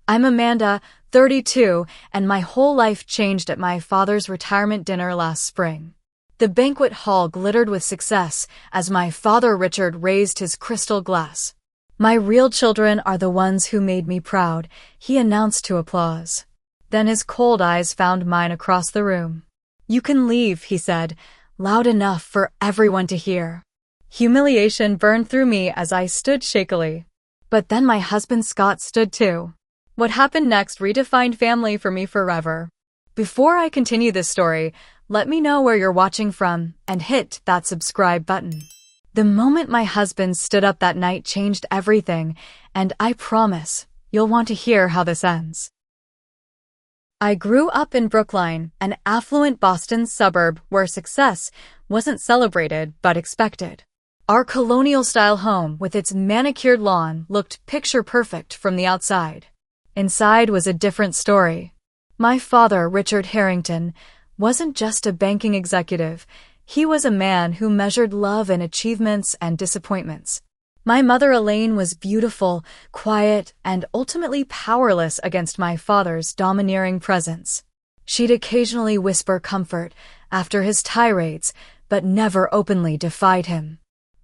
I'm Amanda, 32, and my whole life changed at my father's retirement dinner last spring. The banquet hall glittered with success as my father Richard raised his crystal glass. My real children are the ones who made me proud, he announced to applause. Then his cold eyes found mine across the room. You can leave, he said, loud enough for everyone to hear. Humiliation burned through me as I stood shakily. But then my husband Scott stood too. What happened next redefined family for me forever. Before I continue this story, let me know where you're watching from and hit that subscribe button. The moment my husband stood up that night changed everything, and I promise you'll want to hear how this ends. I grew up in Brookline, an affluent Boston suburb where success wasn't celebrated but expected. Our colonial-style home with its manicured lawn looked picture-perfect from the outside. Inside was a different story. My father, Richard Harrington, wasn't just a banking executive. He was a man who measured love in achievements and disappointments. My mother, Elaine, was beautiful, quiet, and ultimately powerless against my father's domineering presence. She'd occasionally whisper comfort after his tirades, but never openly defied him.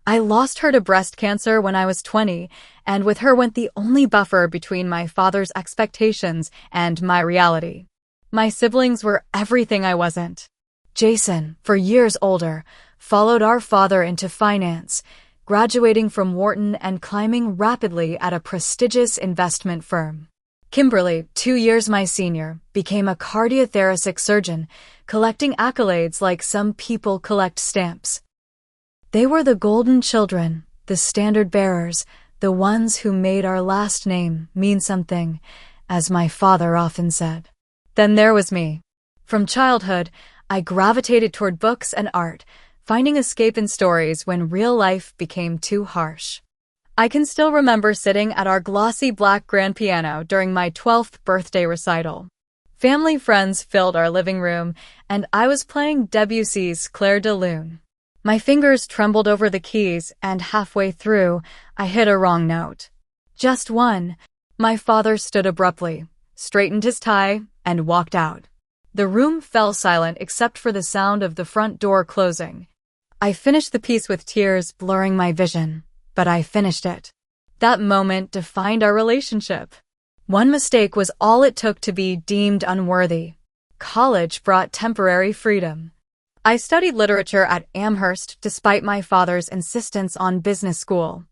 I lost her to breast cancer when I was 20, and with her went the only buffer between my father's expectations and my reality. My siblings were everything I wasn't. Jason, 4 years older, followed our father into finance, graduating from Wharton and climbing rapidly at a prestigious investment firm. Kimberly, 2 years my senior, became a cardiothoracic surgeon, collecting accolades like some people collect stamps. They were the golden children, the standard bearers, the ones who made our last name mean something, as my father often said. Then there was me. From childhood, I gravitated toward books and art, finding escape in stories when real life became too harsh. I can still remember sitting at our glossy black grand piano during my 12th birthday recital. Family friends filled our living room, and I was playing Debussy's Clair de Lune. My fingers trembled over the keys, and halfway through, I hit a wrong note. Just one. My father stood abruptly, straightened his tie, and walked out. The room fell silent except for the sound of the front door closing. I finished the piece with tears blurring my vision, but I finished it. That moment defined our relationship. One mistake was all it took to be deemed unworthy. College brought temporary freedom. I studied literature at Amherst despite my father's insistence on business school.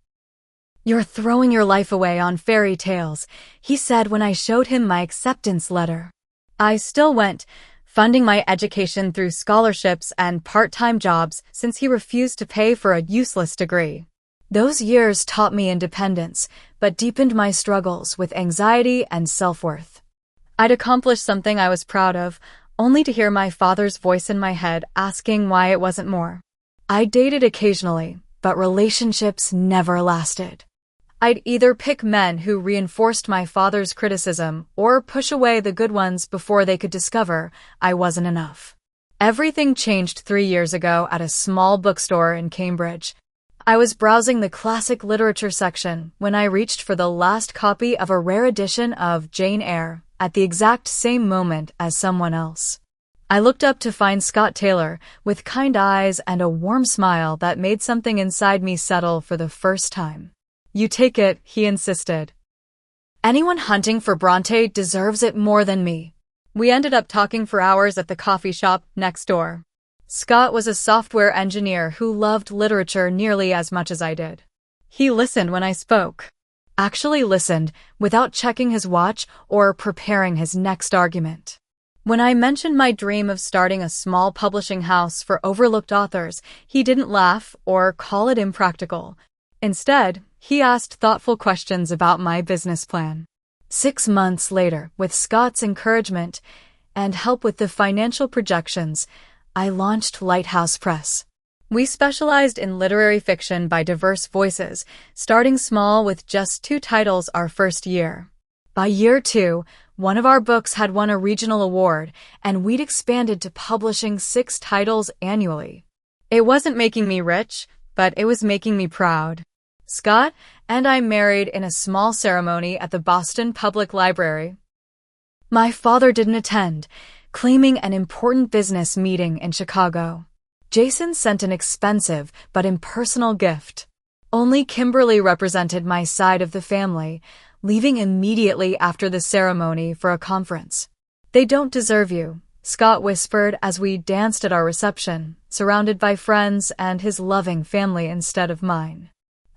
You're throwing your life away on fairy tales, he said when I showed him my acceptance letter. I still went, funding my education through scholarships and part-time jobs since he refused to pay for a useless degree. Those years taught me independence, but deepened my struggles with anxiety and self-worth. I'd accomplished something I was proud of, only to hear my father's voice in my head asking why it wasn't more. I dated occasionally, but relationships never lasted. I'd either pick men who reinforced my father's criticism or push away the good ones before they could discover I wasn't enough. Everything changed 3 years ago at a small bookstore in Cambridge. I was browsing the classic literature section when I reached for the last copy of a rare edition of Jane Eyre at the exact same moment as someone else. I looked up to find Scott Taylor with kind eyes and a warm smile that made something inside me settle for the first time. You take it, he insisted. Anyone hunting for Bronte deserves it more than me. We ended up talking for hours at the coffee shop next door. Scott was a software engineer who loved literature nearly as much as I did. He listened when I spoke. Actually listened without checking his watch or preparing his next argument. When I mentioned my dream of starting a small publishing house for overlooked authors, he didn't laugh or call it impractical. Instead, he asked thoughtful questions about my business plan. 6 months later, with Scott's encouragement and help with the financial projections, I launched Lighthouse Press. We specialized in literary fiction by diverse voices, starting small with just 2 titles our first year. By year 2, one of our books had won a regional award, and we'd expanded to publishing 6 titles annually. It wasn't making me rich, but it was making me proud. Scott and I'm married in a small ceremony at the Boston Public Library. My father didn't attend, claiming an important business meeting in Chicago. Jason sent an expensive but impersonal gift. Only Kimberly represented my side of the family, leaving immediately after the ceremony for a conference. They don't deserve you, Scott whispered as we danced at our reception, surrounded by friends and his loving family instead of mine.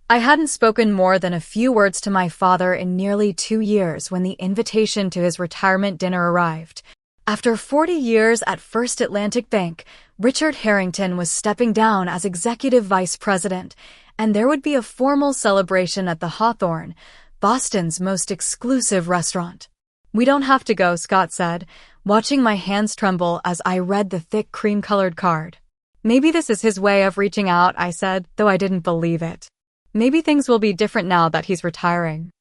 I hadn't spoken more than a few words to my father in nearly 2 years when the invitation to his retirement dinner arrived. After 40 years at First Atlantic Bank, Richard Harrington was stepping down as executive vice president, and there would be a formal celebration at the Hawthorne, Boston's most exclusive restaurant. We don't have to go, Scott said, watching my hands tremble as I read the thick cream-colored card. Maybe this is his way of reaching out, I said, though I didn't believe it. Maybe things will be different now that he's retiring.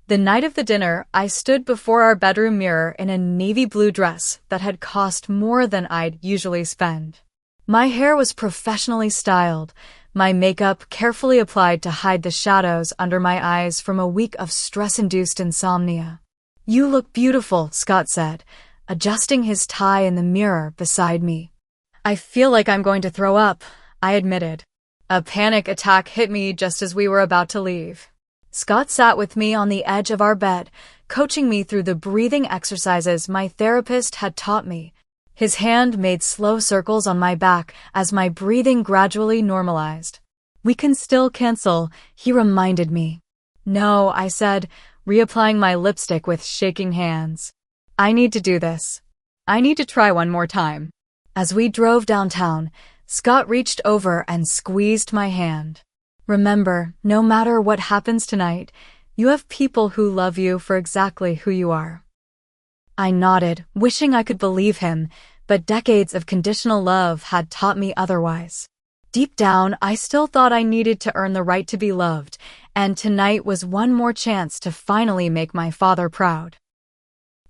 The night of the dinner, I stood before our bedroom mirror in a navy blue dress that had cost more than I'd usually spend. My hair was professionally styled, my makeup carefully applied to hide the shadows under my eyes from a week of stress-induced insomnia. "You look beautiful," Scott said, adjusting his tie in the mirror beside me. "I feel like I'm going to throw up," I admitted. A panic attack hit me just as we were about to leave. Scott sat with me on the edge of our bed, coaching me through the breathing exercises my therapist had taught me. His hand made slow circles on my back as my breathing gradually normalized. "We can still cancel," he reminded me. "No," I said, reapplying my lipstick with shaking hands. "I need to do this. I need to try one more time." As we drove downtown, Scott reached over and squeezed my hand. "Remember, no matter what happens tonight, you have people who love you for exactly who you are." I nodded, wishing I could believe him, but decades of conditional love had taught me otherwise. Deep down, I still thought I needed to earn the right to be loved, and tonight was one more chance to finally make my father proud.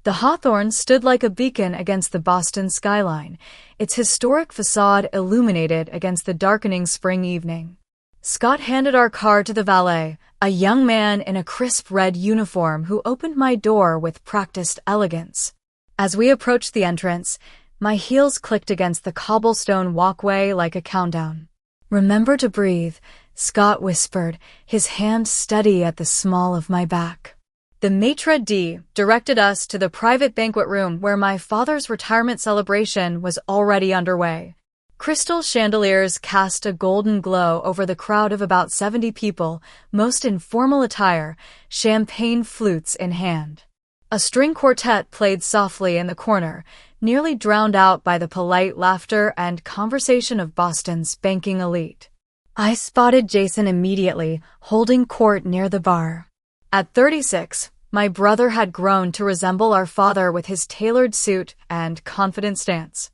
The Hawthorne stood like a beacon against the Boston skyline, its historic facade illuminated against the darkening spring evening. Scott handed our car to the valet, a young man in a crisp red uniform who opened my door with practiced elegance. As we approached the entrance, my heels clicked against the cobblestone walkway like a countdown. "Remember to breathe," Scott whispered, his hand steady at the small of my back. The maitre d' directed us to the private banquet room where my father's retirement celebration was already underway. Crystal chandeliers cast a golden glow over the crowd of about 70 people, most in formal attire, champagne flutes in hand. A string quartet played softly in the corner, nearly drowned out by the polite laughter and conversation of Boston's banking elite. I spotted Jason immediately, holding court near the bar. At 36, my brother had grown to resemble our father with his tailored suit and confident stance.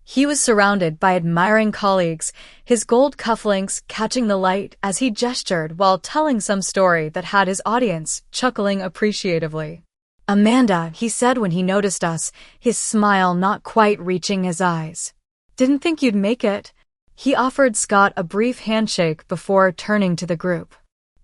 He was surrounded by admiring colleagues, his gold cufflinks catching the light as he gestured while telling some story that had his audience chuckling appreciatively. "Amanda," he said when he noticed us, his smile not quite reaching his eyes. "Didn't think you'd make it." He offered Scott a brief handshake before turning to the group.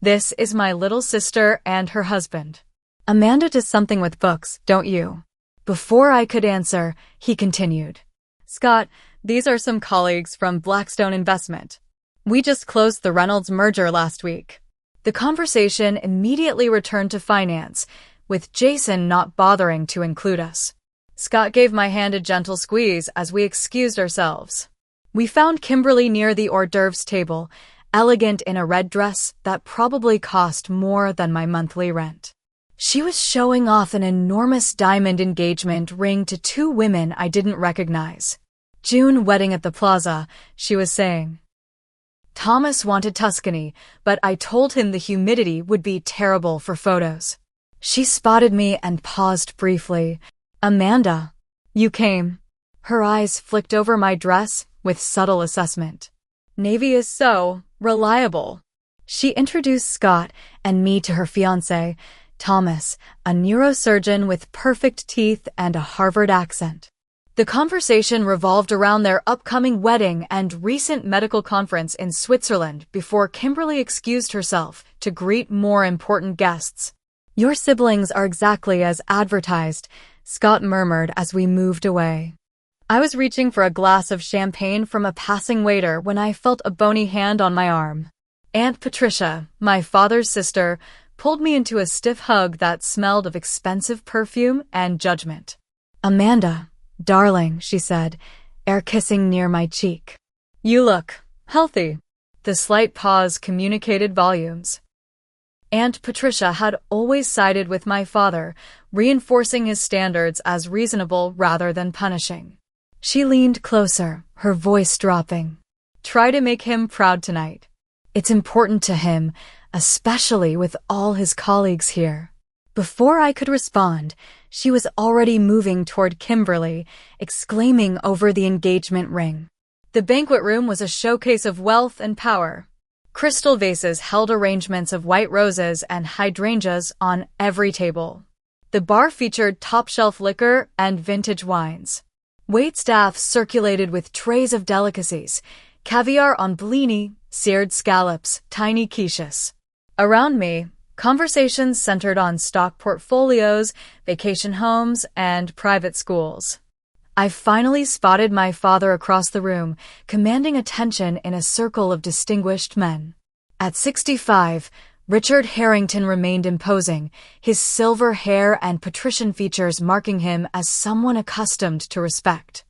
"This is my little sister and her husband. Amanda does something with books, don't you?" Before I could answer, he continued. "Scott, these are some colleagues from Blackstone Investment. We just closed the Reynolds merger last week." The conversation immediately returned to finance, with Jason not bothering to include us. Scott gave my hand a gentle squeeze as we excused ourselves. We found Kimberly near the hors d'oeuvres table, elegant in a red dress that probably cost more than my monthly rent. She was showing off an enormous diamond engagement ring to 2 women I didn't recognize. "June wedding at the plaza," she was saying. Thomas wanted Tuscany, but I told him the humidity would be terrible for photos. She spotted me and paused briefly. "Amanda, you came." Her eyes flicked over my dress with subtle assessment. "Navy is so reliable." She introduced Scott and me to her fiancé, Thomas, a neurosurgeon with perfect teeth and a Harvard accent. The conversation revolved around their upcoming wedding and recent medical conference in Switzerland before Kimberly excused herself, to greet more important guests. Your siblings are exactly as advertised, Scott murmured as we moved away. I was reaching for a glass of champagne from a passing waiter when I felt a bony hand on my arm. Aunt Patricia, my father's sister, pulled me into a stiff hug that smelled of expensive perfume and judgment. "Amanda, darling," she said, air-kissing near my cheek. "You look healthy." The slight pause communicated volumes. Aunt Patricia had always sided with my father, reinforcing his standards as reasonable rather than punishing. She leaned closer, her voice dropping. "Try to make him proud tonight. It's important to him, especially with all his colleagues here." Before I could respond, she was already moving toward Kimberly, exclaiming over the engagement ring. The banquet room was a showcase of wealth and power. Crystal vases held arrangements of white roses and hydrangeas on every table. The bar featured top-shelf liquor and vintage wines. Waitstaff circulated with trays of delicacies, caviar on blini, seared scallops, tiny quiches. Around me, conversations centered on stock portfolios, vacation homes, and private schools. I finally spotted my father across the room, commanding attention in a circle of distinguished men. At 65, Richard Harrington remained imposing, his silver hair and patrician features marking him as someone accustomed to respect.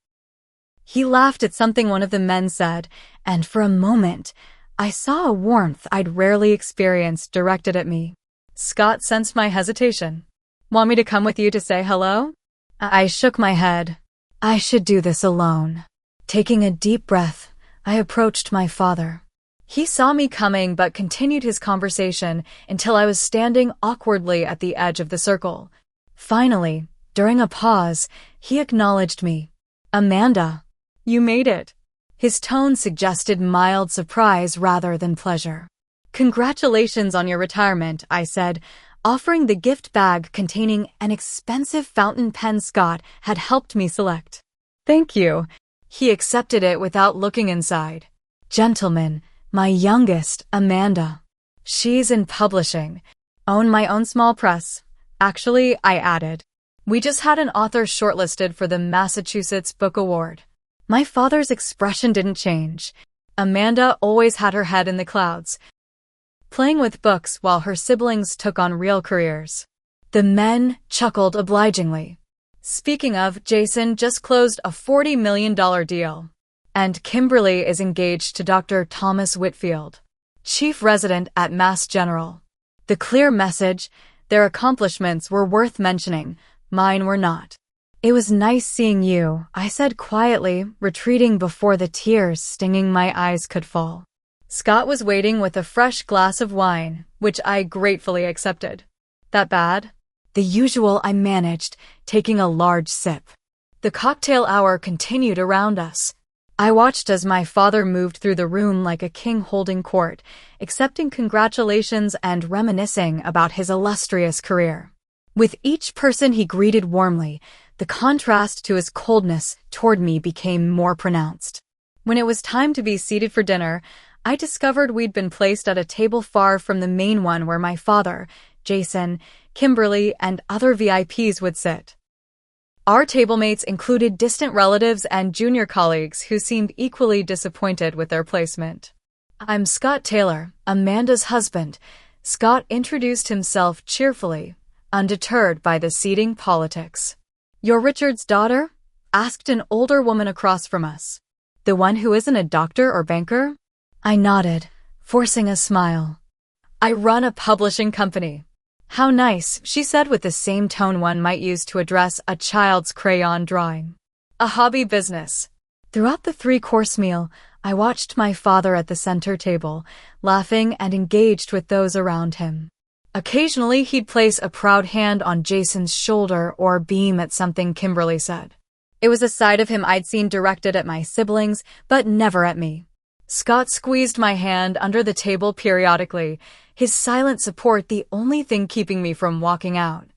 He laughed at something one of the men said, and for a moment, I saw a warmth I'd rarely experienced directed at me. Scott sensed my hesitation. "Want me to come with you to say hello?" I shook my head. I should do this alone. Taking a deep breath, I approached my father. He saw me coming but continued his conversation until I was standing awkwardly at the edge of the circle. Finally, during a pause, he acknowledged me. "Amanda, you made it." His tone suggested mild surprise rather than pleasure. "Congratulations on your retirement," I said, offering the gift bag containing an expensive fountain pen Scott had helped me select. "Thank you." He accepted it without looking inside. "Gentlemen, my youngest, Amanda. She's in publishing. Own my own small press. Actually," I added, "we just had an author shortlisted for the Massachusetts Book Award." My father's expression didn't change. Amanda always had her head in the clouds, playing with books while her siblings took on real careers. The men chuckled obligingly. "Speaking of, Jason just closed a $40 million deal. And Kimberly is engaged to Dr. Thomas Whitfield, chief resident at Mass General." The clear message, their accomplishments were worth mentioning, mine were not. "It was nice seeing you," I said quietly, retreating before the tears stinging my eyes could fall. Scott was waiting with a fresh glass of wine, which I gratefully accepted. "That bad?" "The usual," I managed, taking a large sip. The cocktail hour continued around us. I watched as my father moved through the room like a king holding court, accepting congratulations and reminiscing about his illustrious career. With each person he greeted warmly, the contrast to his coldness toward me became more pronounced. When it was time to be seated for dinner, I discovered we'd been placed at a table far from the main one where my father, Jason, Kimberly, and other VIPs would sit. Our tablemates included distant relatives and junior colleagues who seemed equally disappointed with their placement. "I'm Scott Taylor, Amanda's husband." Scott introduced himself cheerfully, undeterred by the seating politics. "You're Richard's daughter?" asked an older woman across from us. "The one who isn't a doctor or banker?" I nodded, forcing a smile. "I run a publishing company." "How nice," she said with the same tone one might use to address a child's crayon drawing. "A hobby business." Throughout the three-course meal, I watched my father at the center table, laughing and engaged with those around him. Occasionally, he'd place a proud hand on Jason's shoulder or beam at something Kimberly said. It was a side of him I'd seen directed at my siblings, but never at me. Scott squeezed my hand under the table periodically, his silent support the only thing keeping me from walking out.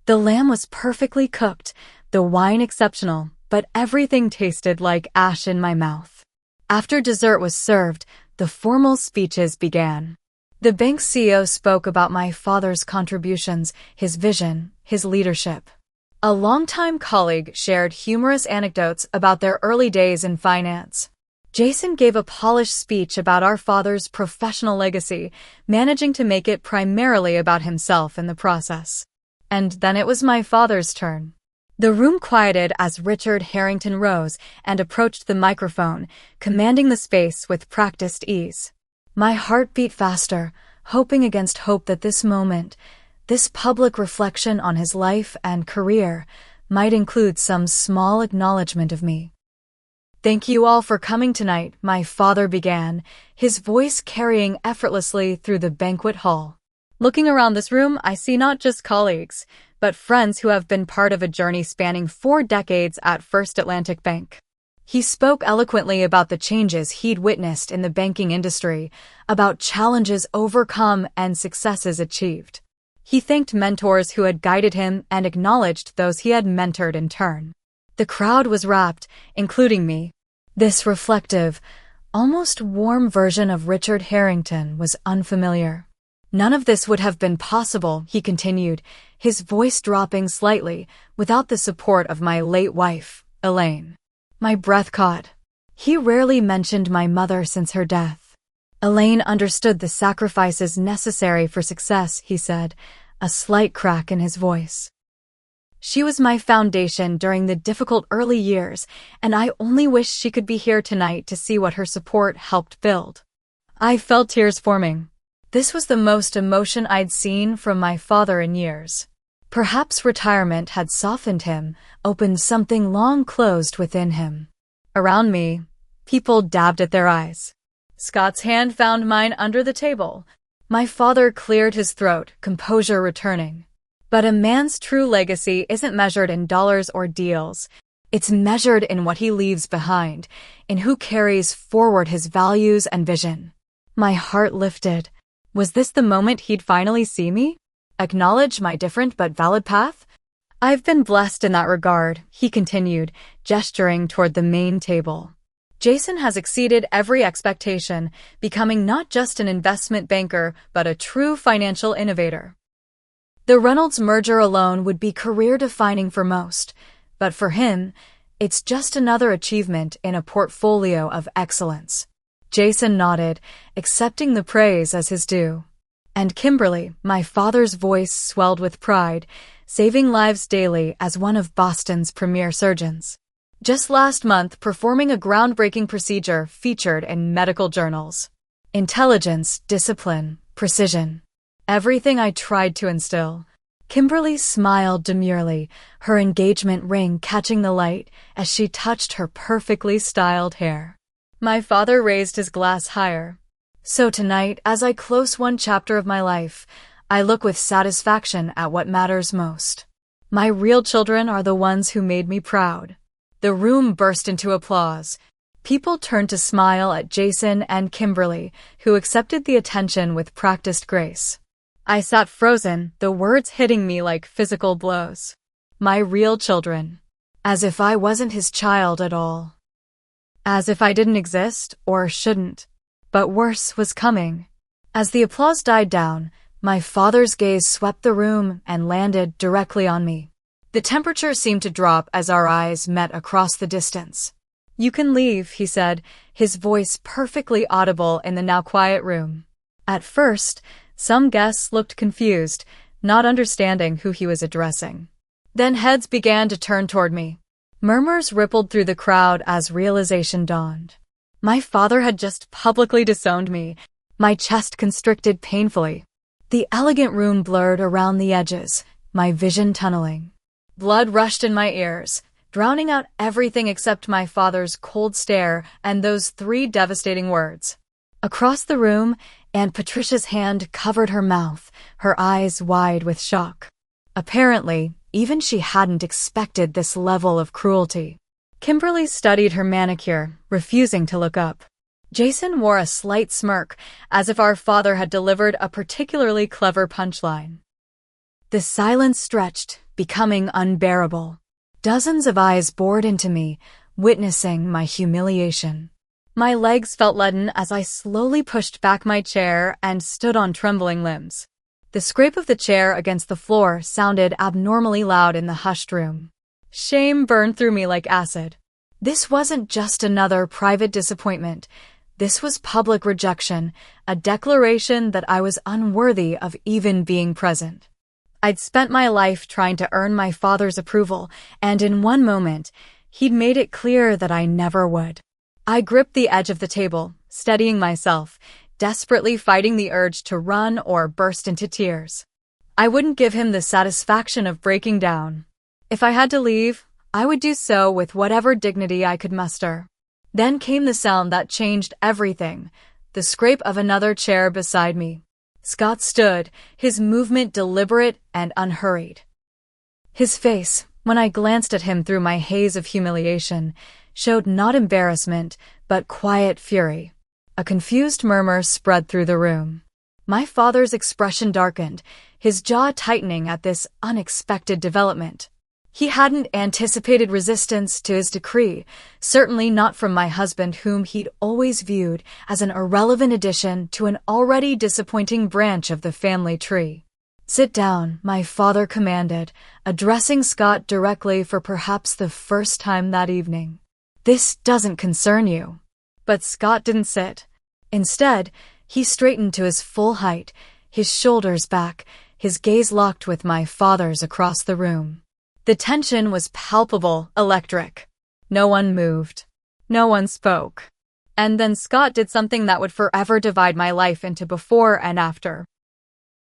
The lamb was perfectly cooked, the wine exceptional, but everything tasted like ash in my mouth. After dessert was served, the formal speeches began. The bank's CEO spoke about my father's contributions, his vision, his leadership. A longtime colleague shared humorous anecdotes about their early days in finance. Jason gave a polished speech about our father's professional legacy, managing to make it primarily about himself in the process. And then it was my father's turn. The room quieted as Richard Harrington rose and approached the microphone, commanding the space with practiced ease. My heart beat faster, hoping against hope that this moment, this public reflection on his life and career, might include some small acknowledgement of me. "Thank you all for coming tonight," my father began, his voice carrying effortlessly through the banquet hall. Looking around this room, I see not just colleagues, but friends who have been part of a journey spanning 4 decades at First Atlantic Bank. He spoke eloquently about the changes he'd witnessed in the banking industry, about challenges overcome and successes achieved. He thanked mentors who had guided him and acknowledged those he had mentored in turn. The crowd was rapt, including me. This reflective, almost warm version of Richard Harrington was unfamiliar. "None of this would have been possible," he continued, his voice dropping slightly, "without the support of my late wife, Elaine." My breath caught. He rarely mentioned my mother since her death. "Elaine understood the sacrifices necessary for success," he said, a slight crack in his voice. "She was my foundation during the difficult early years, and I only wish she could be here tonight to see what her support helped build." I felt tears forming. This was the most emotion I'd seen from my father in years. Perhaps retirement had softened him, opened something long closed within him. Around me, people dabbed at their eyes. Scott's hand found mine under the table. My father cleared his throat, composure returning. But a man's true legacy isn't measured in dollars or deals. It's measured in what he leaves behind, in who carries forward his values and vision. My heart lifted. Was this the moment he'd finally see me? Acknowledge my different but valid path? "I've been blessed in that regard," he continued, gesturing toward the main table. "Jason has exceeded every expectation, becoming not just an investment banker, but a true financial innovator. The Reynolds merger alone would be career-defining for most, but for him, it's just another achievement in a portfolio of excellence." Jason nodded, accepting the praise as his due. "And Kimberly," my father's voice swelled with pride, "saving lives daily as one of Boston's premier surgeons. Just last month performing a groundbreaking procedure featured in medical journals. Intelligence, discipline, precision. Everything I tried to instill." Kimberly smiled demurely, her engagement ring catching the light as she touched her perfectly styled hair. My father raised his glass higher. "So tonight, as I close one chapter of my life, I look with satisfaction at what matters most. My real children are the ones who made me proud." The room burst into applause. People turned to smile at Jason and Kimberly, who accepted the attention with practiced grace. I sat frozen, the words hitting me like physical blows. My real children. As if I wasn't his child at all. As if I didn't exist, or shouldn't. But worse was coming. As the applause died down, my father's gaze swept the room and landed directly on me. The temperature seemed to drop as our eyes met across the distance. "You can leave," he said, his voice perfectly audible in the now quiet room. At first, some guests looked confused, not understanding who he was addressing. Then heads began to turn toward me. Murmurs rippled through the crowd as realization dawned. My father had just publicly disowned me, my chest constricted painfully. The elegant room blurred around the edges, my vision tunneling. Blood rushed in my ears, drowning out everything except my father's cold stare and those 3 devastating words. Across the room, Aunt Patricia's hand covered her mouth, her eyes wide with shock. Apparently, even she hadn't expected this level of cruelty. Kimberly studied her manicure, refusing to look up. Jason wore a slight smirk, as if our father had delivered a particularly clever punchline. The silence stretched, becoming unbearable. Dozens of eyes bored into me, witnessing my humiliation. My legs felt leaden as I slowly pushed back my chair and stood on trembling limbs. The scrape of the chair against the floor sounded abnormally loud in the hushed room. Shame burned through me like acid. This wasn't just another private disappointment. This was public rejection, a declaration that I was unworthy of even being present. I'd spent my life trying to earn my father's approval, and in one moment, he'd made it clear that I never would. I gripped the edge of the table, steadying myself, desperately fighting the urge to run or burst into tears. I wouldn't give him the satisfaction of breaking down. If I had to leave, I would do so with whatever dignity I could muster. Then came the sound that changed everything, the scrape of another chair beside me. Scott stood, his movement deliberate and unhurried. His face, when I glanced at him through my haze of humiliation, showed not embarrassment, but quiet fury. A confused murmur spread through the room. My father's expression darkened, his jaw tightening at this unexpected development. He hadn't anticipated resistance to his decree, certainly not from my husband, whom he'd always viewed as an irrelevant addition to an already disappointing branch of the family tree. "Sit down," my father commanded, addressing Scott directly for perhaps the first time that evening. "This doesn't concern you." But Scott didn't sit. Instead, he straightened to his full height, his shoulders back, his gaze locked with my father's across the room. The tension was palpable, electric. No one moved. No one spoke. And then Scott did something that would forever divide my life into before and after.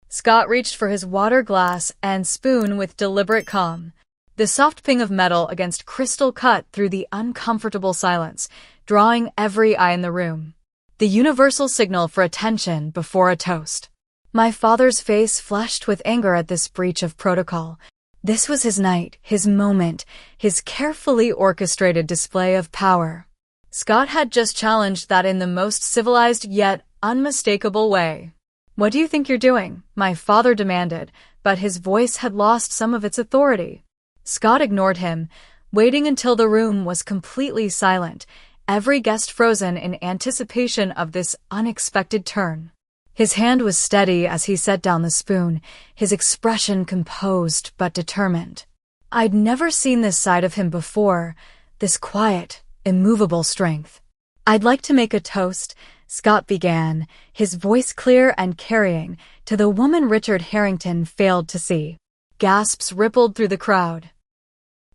Scott reached for his water glass and spoon with deliberate calm. The soft ping of metal against crystal cut through the uncomfortable silence, drawing every eye in the room. The universal signal for attention before a toast. My father's face flushed with anger at this breach of protocol. This was his night, his moment, his carefully orchestrated display of power. Scott had just challenged that in the most civilized yet unmistakable way. "What do you think you're doing?" my father demanded, but his voice had lost some of its authority. Scott ignored him, waiting until the room was completely silent, every guest frozen in anticipation of this unexpected turn. His hand was steady as he set down the spoon, his expression composed but determined. I'd never seen this side of him before, this quiet, immovable strength. "I'd like to make a toast," Scott began, his voice clear and carrying, "to the woman Richard Harrington failed to see." Gasps rippled through the crowd.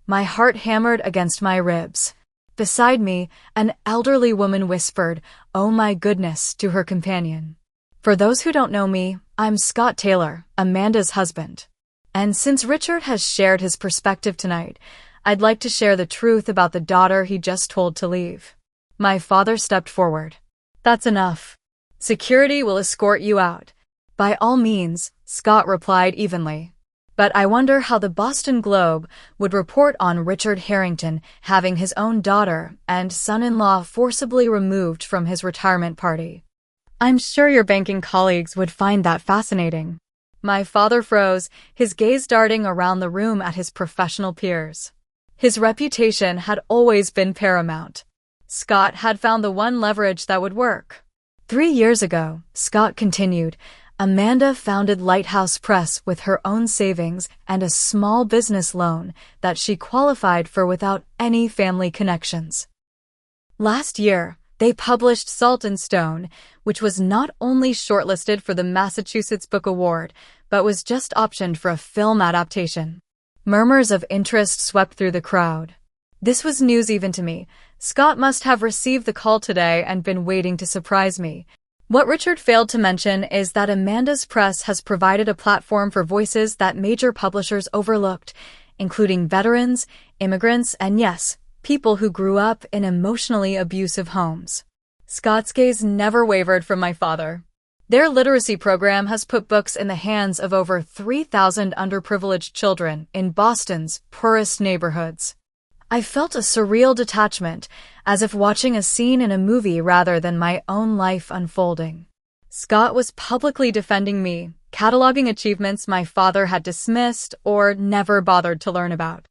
My heart hammered against my ribs. Beside me, an elderly woman whispered, "Oh my goodness," to her companion. For those who don't know me, I'm Scott Taylor, Amanda's husband. And since Richard has shared his perspective tonight, I'd like to share the truth about the daughter he just told to leave. My father stepped forward. "That's enough. Security will escort you out." "By all means," Scott replied evenly. But I wonder how the Boston Globe would report on Richard Harrington having his own daughter and son-in-law forcibly removed from his retirement party. "I'm sure your banking colleagues would find that fascinating." My father froze, his gaze darting around the room at his professional peers. His reputation had always been paramount. Scott had found the one leverage that would work. 3 years ago, Scott continued, Amanda founded Lighthouse Press with her own savings and a small business loan that she qualified for without any family connections. Last year, they published Salt and Stone, which was not only shortlisted for the Massachusetts Book Award, but was just optioned for a film adaptation. Murmurs of interest swept through the crowd. This was news even to me. Scott must have received the call today and been waiting to surprise me. What Richard failed to mention is that Amanda's press has provided a platform for voices that major publishers overlooked, including veterans, immigrants, and yes, people who grew up in emotionally abusive homes. Scott's gaze never wavered from my father. Their literacy program has put books in the hands of over 3,000 underprivileged children in Boston's poorest neighborhoods. I felt a surreal detachment, as if watching a scene in a movie rather than my own life unfolding. Scott was publicly defending me, cataloging achievements my father had dismissed or never bothered to learn about.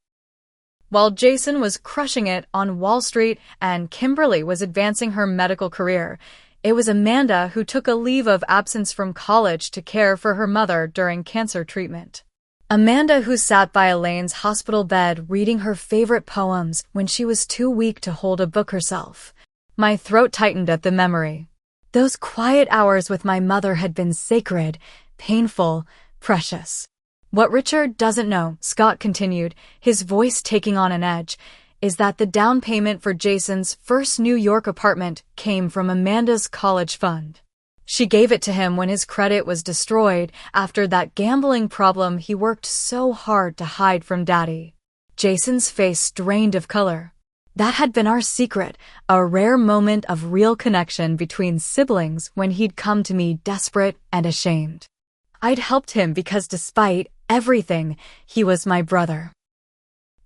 While Jason was crushing it on Wall Street and Kimberly was advancing her medical career, it was Amanda who took a leave of absence from college to care for her mother during cancer treatment. Amanda who sat by Elaine's hospital bed reading her favorite poems when she was too weak to hold a book herself. My throat tightened at the memory. Those quiet hours with my mother had been sacred, painful, precious. What Richard doesn't know, Scott continued, his voice taking on an edge, is that the down payment for Jason's first New York apartment came from Amanda's college fund. She gave it to him when his credit was destroyed after that gambling problem he worked so hard to hide from Daddy. Jason's face drained of color. That had been our secret, a rare moment of real connection between siblings when he'd come to me desperate and ashamed. I'd helped him because despite everything, he was my brother.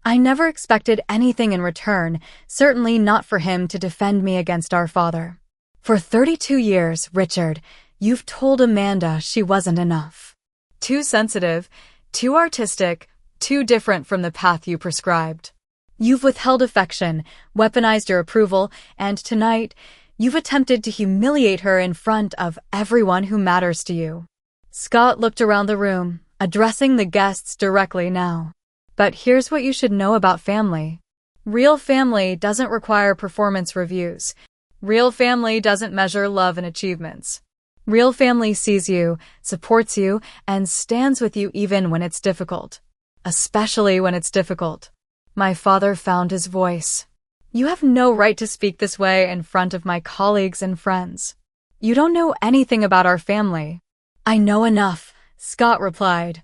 I never expected anything in return, certainly not for him to defend me against our father. For 32 years, Richard, you've told Amanda she wasn't enough. Too sensitive, too artistic, too different from the path you prescribed. You've withheld affection, weaponized your approval, and tonight, you've attempted to humiliate her in front of everyone who matters to you. Scott looked around the room, addressing the guests directly now. But here's what you should know about family. Real family doesn't require performance reviews. Real family doesn't measure love and achievements. Real family sees you, supports you, and stands with you even when it's difficult. Especially when it's difficult. My father found his voice. You have no right to speak this way in front of my colleagues and friends. You don't know anything about our family. I know enough, Scott replied.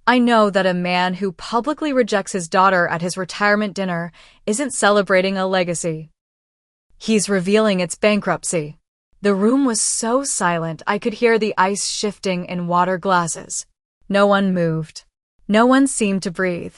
I know that a man who publicly rejects his daughter at his retirement dinner isn't celebrating a legacy. He's revealing its bankruptcy. The room was so silent I could hear the ice shifting in water glasses. No one moved. No one seemed to breathe.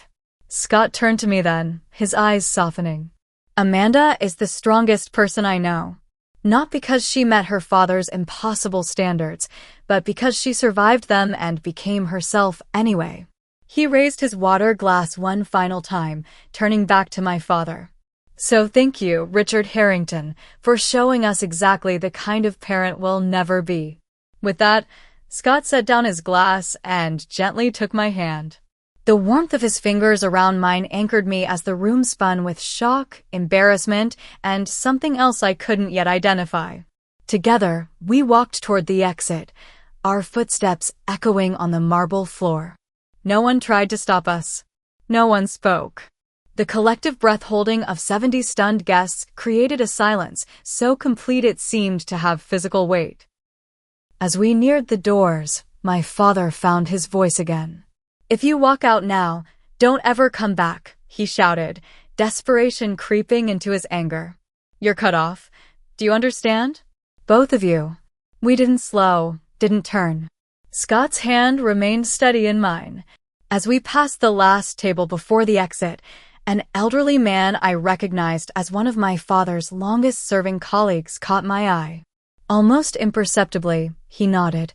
Scott turned to me then, his eyes softening. Amanda is the strongest person I know. Not because she met her father's impossible standards, but because she survived them and became herself anyway. He raised his water glass one final time, turning back to my father. So thank you, Richard Harrington, for showing us exactly the kind of parent we'll never be. With that, Scott set down his glass and gently took my hand. The warmth of his fingers around mine anchored me as the room spun with shock, embarrassment, and something else I couldn't yet identify. Together, we walked toward the exit, our footsteps echoing on the marble floor. No one tried to stop us. No one spoke. The collective breath-holding of 70 stunned guests created a silence so complete it seemed to have physical weight. As we neared the doors, my father found his voice again. If you walk out now, don't ever come back, he shouted, desperation creeping into his anger. You're cut off. Do you understand? Both of you. We didn't slow, didn't turn. Scott's hand remained steady in mine. As we passed the last table before the exit, an elderly man I recognized as one of my father's longest-serving colleagues caught my eye. Almost imperceptibly, he nodded,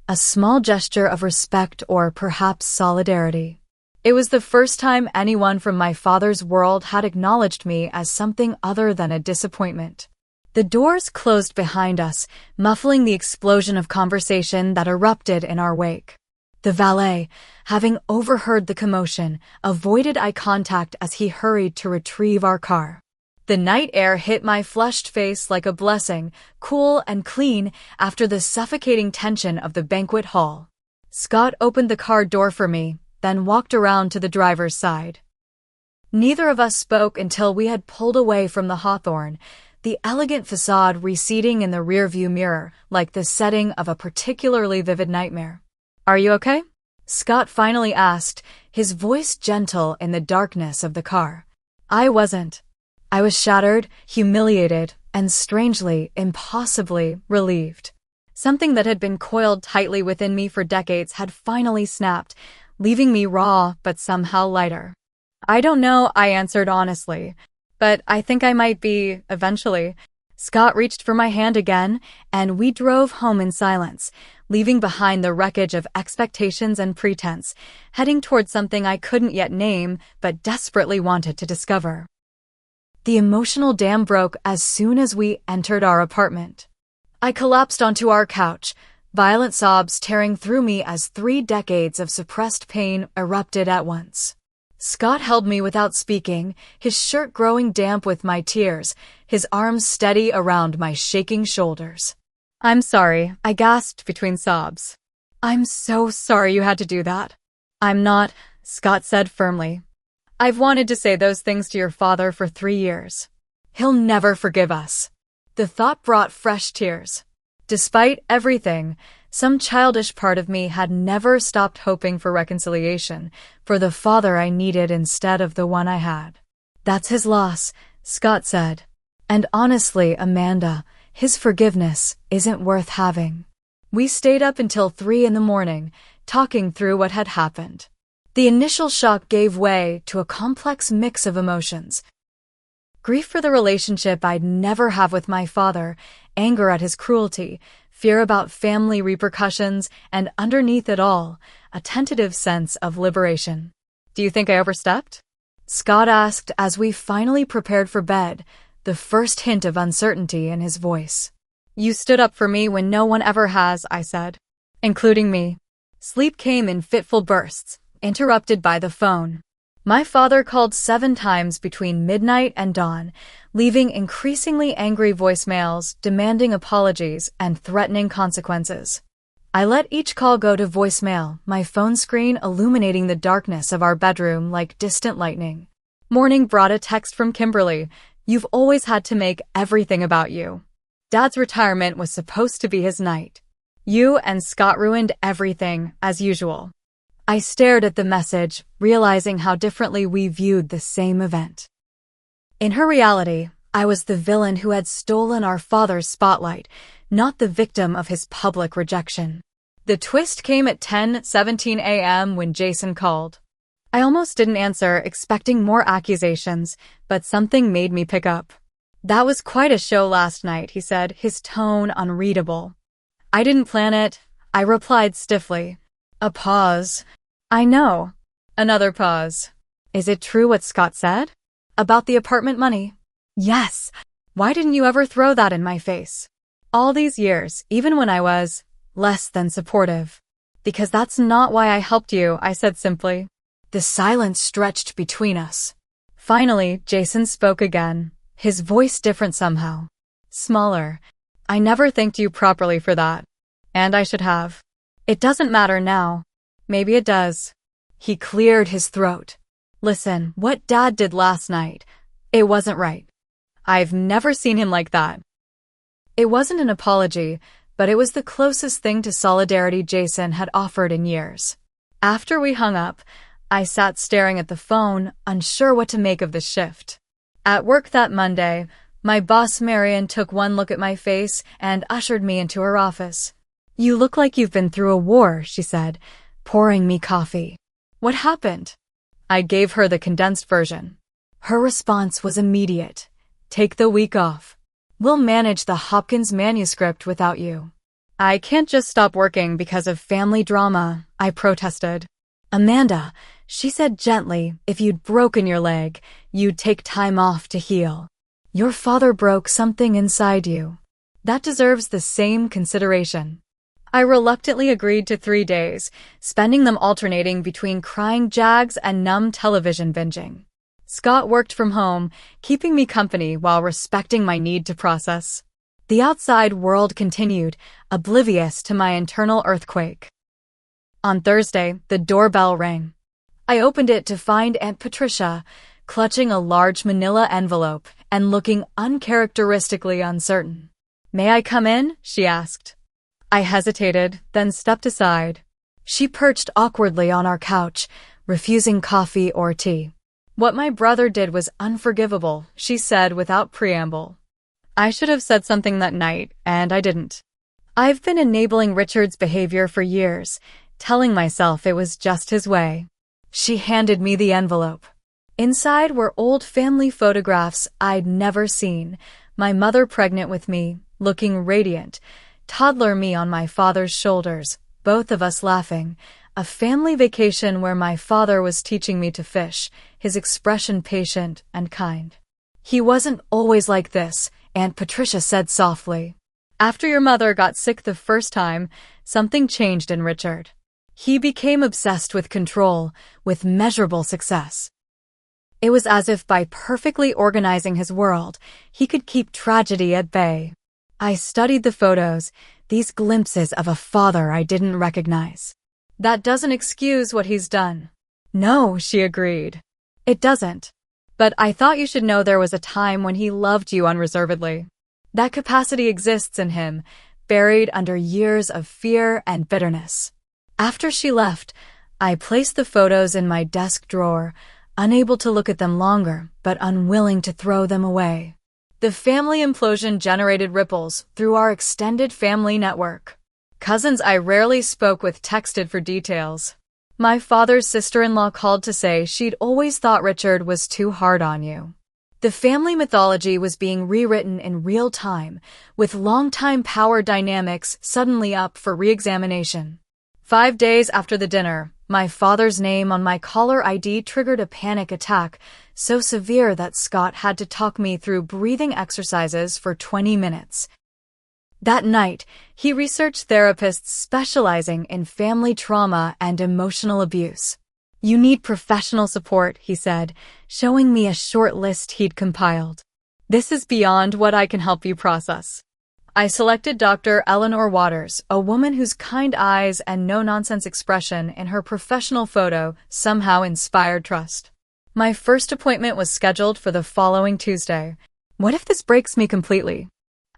a small gesture of respect or perhaps solidarity. It was the first time anyone from my father's world had acknowledged me as something other than a disappointment. The doors closed behind us, muffling the explosion of conversation that erupted in our wake. The valet, having overheard the commotion, avoided eye contact as he hurried to retrieve our car. The night air hit my flushed face like a blessing, cool and clean after the suffocating tension of the banquet hall. Scott opened the car door for me, then walked around to the driver's side. Neither of us spoke until we had pulled away from the Hawthorne, the elegant facade receding in the rearview mirror like the setting of a particularly vivid nightmare. Are you okay? Scott finally asked, his voice gentle in the darkness of the car. I wasn't. I was shattered, humiliated, and strangely, impossibly relieved. Something that had been coiled tightly within me for decades had finally snapped, leaving me raw but somehow lighter. I don't know, I answered honestly, but I think I might be, eventually. Scott reached for my hand again, and we drove home in silence, leaving behind the wreckage of expectations and pretense, heading towards something I couldn't yet name but desperately wanted to discover. The emotional dam broke as soon as we entered our apartment. I collapsed onto our couch, violent sobs tearing through me as 3 decades of suppressed pain erupted at once. Scott held me without speaking, his shirt growing damp with my tears, his arms steady around my shaking shoulders. "I'm sorry," I gasped between sobs. "I'm so sorry you had to do that." "I'm not," Scott said firmly. "I've wanted to say those things to your father for 3 years. He'll never forgive us." The thought brought fresh tears. Despite everything, some childish part of me had never stopped hoping for reconciliation, for the father I needed instead of the one I had. "That's his loss," Scott said. "And honestly, Amanda, his forgiveness isn't worth having." We stayed up until 3 in the morning, talking through what had happened. The initial shock gave way to a complex mix of emotions. Grief for the relationship I'd never have with my father, anger at his cruelty, fear about family repercussions, and underneath it all, a tentative sense of liberation. "Do you think I overstepped?" Scott asked as we finally prepared for bed, the first hint of uncertainty in his voice. "You stood up for me when no one ever has," I said. "Including me." Sleep came in fitful bursts, interrupted by the phone. My father called 7 times between midnight and dawn, leaving increasingly angry voicemails, demanding apologies, and threatening consequences. I let each call go to voicemail, my phone screen illuminating the darkness of our bedroom like distant lightning. Morning brought a text from Kimberly. "You've always had to make everything about you. Dad's retirement was supposed to be his night. You and Scott ruined everything, as usual." I stared at the message, realizing how differently we viewed the same event. In her reality, I was the villain who had stolen our father's spotlight, not the victim of his public rejection. The twist came at 10:17 a.m. when Jason called. I almost didn't answer, expecting more accusations, but something made me pick up. "That was quite a show last night," he said, his tone unreadable. "I didn't plan it," I replied stiffly. A pause. "I know." Another pause. "Is it true what Scott said? About the apartment money?" "Yes." "Why didn't you ever throw that in my face? All these years, even when I was less than supportive." "Because that's not why I helped you," I said simply. The silence stretched between us. Finally, Jason spoke again, his voice different somehow. Smaller. "I never thanked you properly for that. And I should have. It doesn't matter now. Maybe it does." He cleared his throat. "Listen, what Dad did last night, it wasn't right. I've never seen him like that." It wasn't an apology, but it was the closest thing to solidarity Jason had offered in years. After we hung up, I sat staring at the phone, unsure what to make of the shift. At work that Monday, my boss Marion took one look at my face and ushered me into her office. "You look like you've been through a war," she said, pouring me coffee. "What happened?" I gave her the condensed version. Her response was immediate. "Take the week off. We'll manage the Hopkins manuscript without you." "I can't just stop working because of family drama," I protested. "Amanda," she said gently, "if you'd broken your leg, you'd take time off to heal. Your father broke something inside you. That deserves the same consideration." I reluctantly agreed to 3 days, spending them alternating between crying jags and numb television binging. Scott worked from home, keeping me company while respecting my need to process. The outside world continued, oblivious to my internal earthquake. On Thursday, the doorbell rang. I opened it to find Aunt Patricia, clutching a large manila envelope and looking uncharacteristically uncertain. "May I come in?" she asked. I hesitated, then stepped aside. She perched awkwardly on our couch, refusing coffee or tea. "What my brother did was unforgivable," she said without preamble. I should have said something that night, and I didn't. I've been enabling Richard's behavior for years, telling myself it was just his way. She handed me the envelope. Inside were old family photographs I'd never seen, my mother pregnant with me, looking radiant, toddler me on my father's shoulders, both of us laughing. A family vacation where my father was teaching me to fish, his expression patient and kind. He wasn't always like this, Aunt Patricia said softly. After your mother got sick the first time, something changed in Richard. He became obsessed with control, with measurable success. It was as if by perfectly organizing his world, he could keep tragedy at bay. I studied the photos, these glimpses of a father I didn't recognize. That doesn't excuse what he's done. No, she agreed. It doesn't. But I thought you should know there was a time when he loved you unreservedly. That capacity exists in him, buried under years of fear and bitterness. After she left, I placed the photos in my desk drawer, unable to look at them longer, but unwilling to throw them away. The family implosion generated ripples through our extended family network. Cousins I rarely spoke with texted for details. My father's sister-in-law called to say she'd always thought Richard was too hard on you. The family mythology was being rewritten in real time, with long-time power dynamics suddenly up for re-examination. 5 days after the dinner, my father's name on my caller ID triggered a panic attack, so severe that Scott had to talk me through breathing exercises for 20 minutes. That night, he researched therapists specializing in family trauma and emotional abuse. You need professional support, he said, showing me a short list he'd compiled. This is beyond what I can help you process. I selected Dr. Eleanor Waters, a woman whose kind eyes and no-nonsense expression in her professional photo somehow inspired trust. My first appointment was scheduled for the following Tuesday. What if this breaks me completely?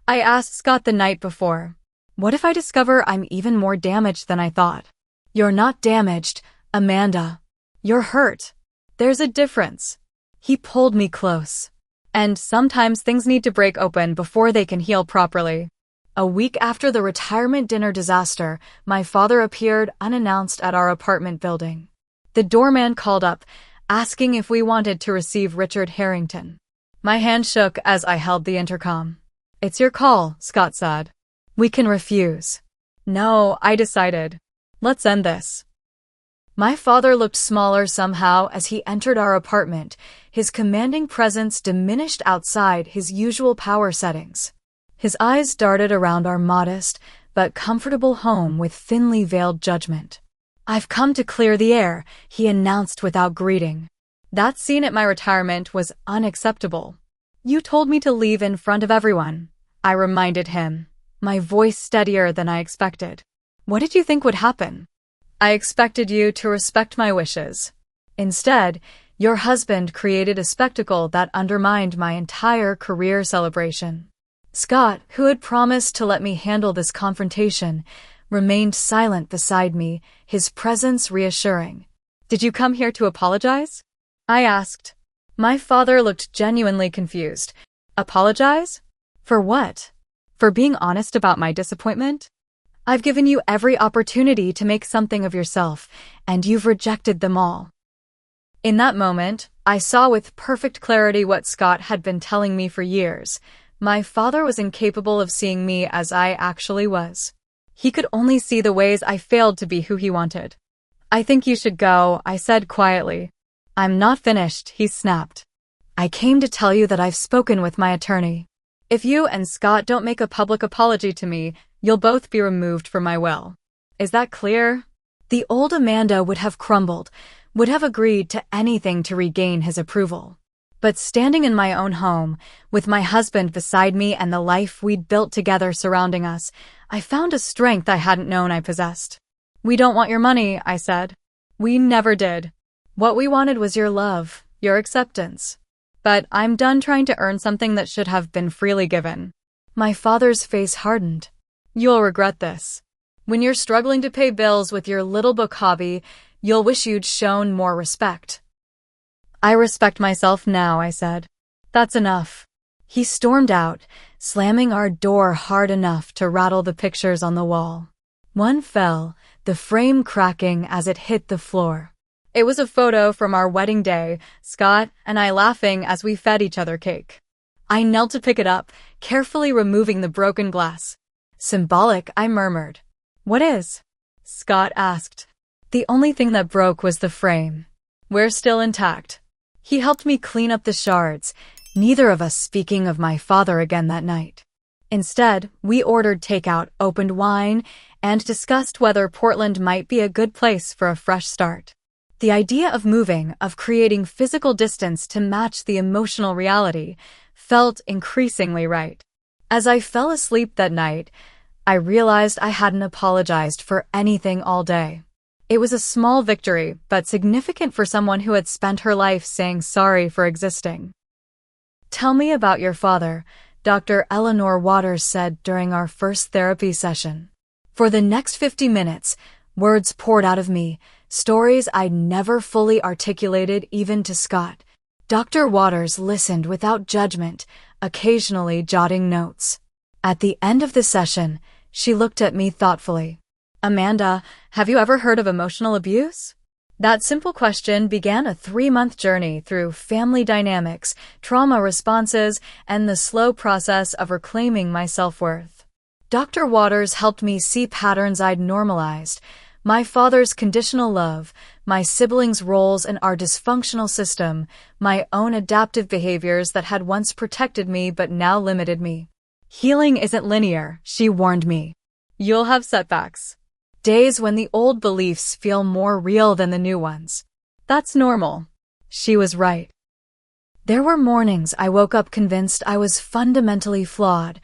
I asked Scott the night before. What if I discover I'm even more damaged than I thought? You're not damaged, Amanda. You're hurt. There's a difference. He pulled me close. And sometimes things need to break open before they can heal properly. A week after the retirement dinner disaster, my father appeared unannounced at our apartment building. The doorman called up, asking if we wanted to receive Richard Harrington. My hand shook as I held the intercom. It's your call, Scott said. We can refuse. No, I decided. Let's end this. My father looked smaller somehow as he entered our apartment, his commanding presence diminished outside his usual power settings. His eyes darted around our modest but comfortable home with thinly veiled judgment. I've come to clear the air, he announced without greeting. That scene at my retirement was unacceptable. You told me to leave in front of everyone, I reminded him, my voice steadier than I expected. What did you think would happen? I expected you to respect my wishes. Instead, your husband created a spectacle that undermined my entire career celebration. Scott, who had promised to let me handle this confrontation, remained silent beside me, his presence reassuring. Did you come here to apologize? I asked. My father looked genuinely confused. Apologize? For what? For being honest about my disappointment? I've given you every opportunity to make something of yourself, and you've rejected them all. In that moment, I saw with perfect clarity what Scott had been telling me for years. My father was incapable of seeing me as I actually was. He could only see the ways I failed to be who he wanted. I think you should go, I said quietly. I'm not finished, he snapped. I came to tell you that I've spoken with my attorney. If you and Scott don't make a public apology to me, you'll both be removed from my will. Is that clear? The old Amanda would have crumbled, would have agreed to anything to regain his approval. But standing in my own home, with my husband beside me and the life we'd built together surrounding us, I found a strength I hadn't known I possessed. We don't want your money, I said. We never did. What we wanted was your love, your acceptance. But I'm done trying to earn something that should have been freely given. My father's face hardened. You'll regret this. When you're struggling to pay bills with your little book hobby, you'll wish you'd shown more respect. I respect myself now, I said. That's enough. He stormed out, slamming our door hard enough to rattle the pictures on the wall. One fell, the frame cracking as it hit the floor. It was a photo from our wedding day, Scott and I laughing as we fed each other cake. I knelt to pick it up, carefully removing the broken glass. Symbolic, I murmured. What is? Scott asked. The only thing that broke was the frame. We're still intact. He helped me clean up the shards, neither of us speaking of my father again that night. Instead, we ordered takeout, opened wine, and discussed whether Portland might be a good place for a fresh start. The idea of moving, of creating physical distance to match the emotional reality, felt increasingly right. As I fell asleep that night, I realized I hadn't apologized for anything all day. It was a small victory, but significant for someone who had spent her life saying sorry for existing. Tell me about your father, Dr. Eleanor Waters said during our first therapy session. For the next 50 minutes, words poured out of me, stories I'd never fully articulated even to Scott. Dr. Waters listened without judgment, occasionally jotting notes. At the end of the session, she looked at me thoughtfully. Amanda, have you ever heard of emotional abuse? That simple question began a 3-month journey through family dynamics, trauma responses, and the slow process of reclaiming my self-worth. Dr. Waters helped me see patterns I'd normalized, my father's conditional love, my siblings' roles in our dysfunctional system, my own adaptive behaviors that had once protected me but now limited me. Healing isn't linear, she warned me. You'll have setbacks. Days when the old beliefs feel more real than the new ones. That's normal. She was right. There were mornings I woke up convinced I was fundamentally flawed,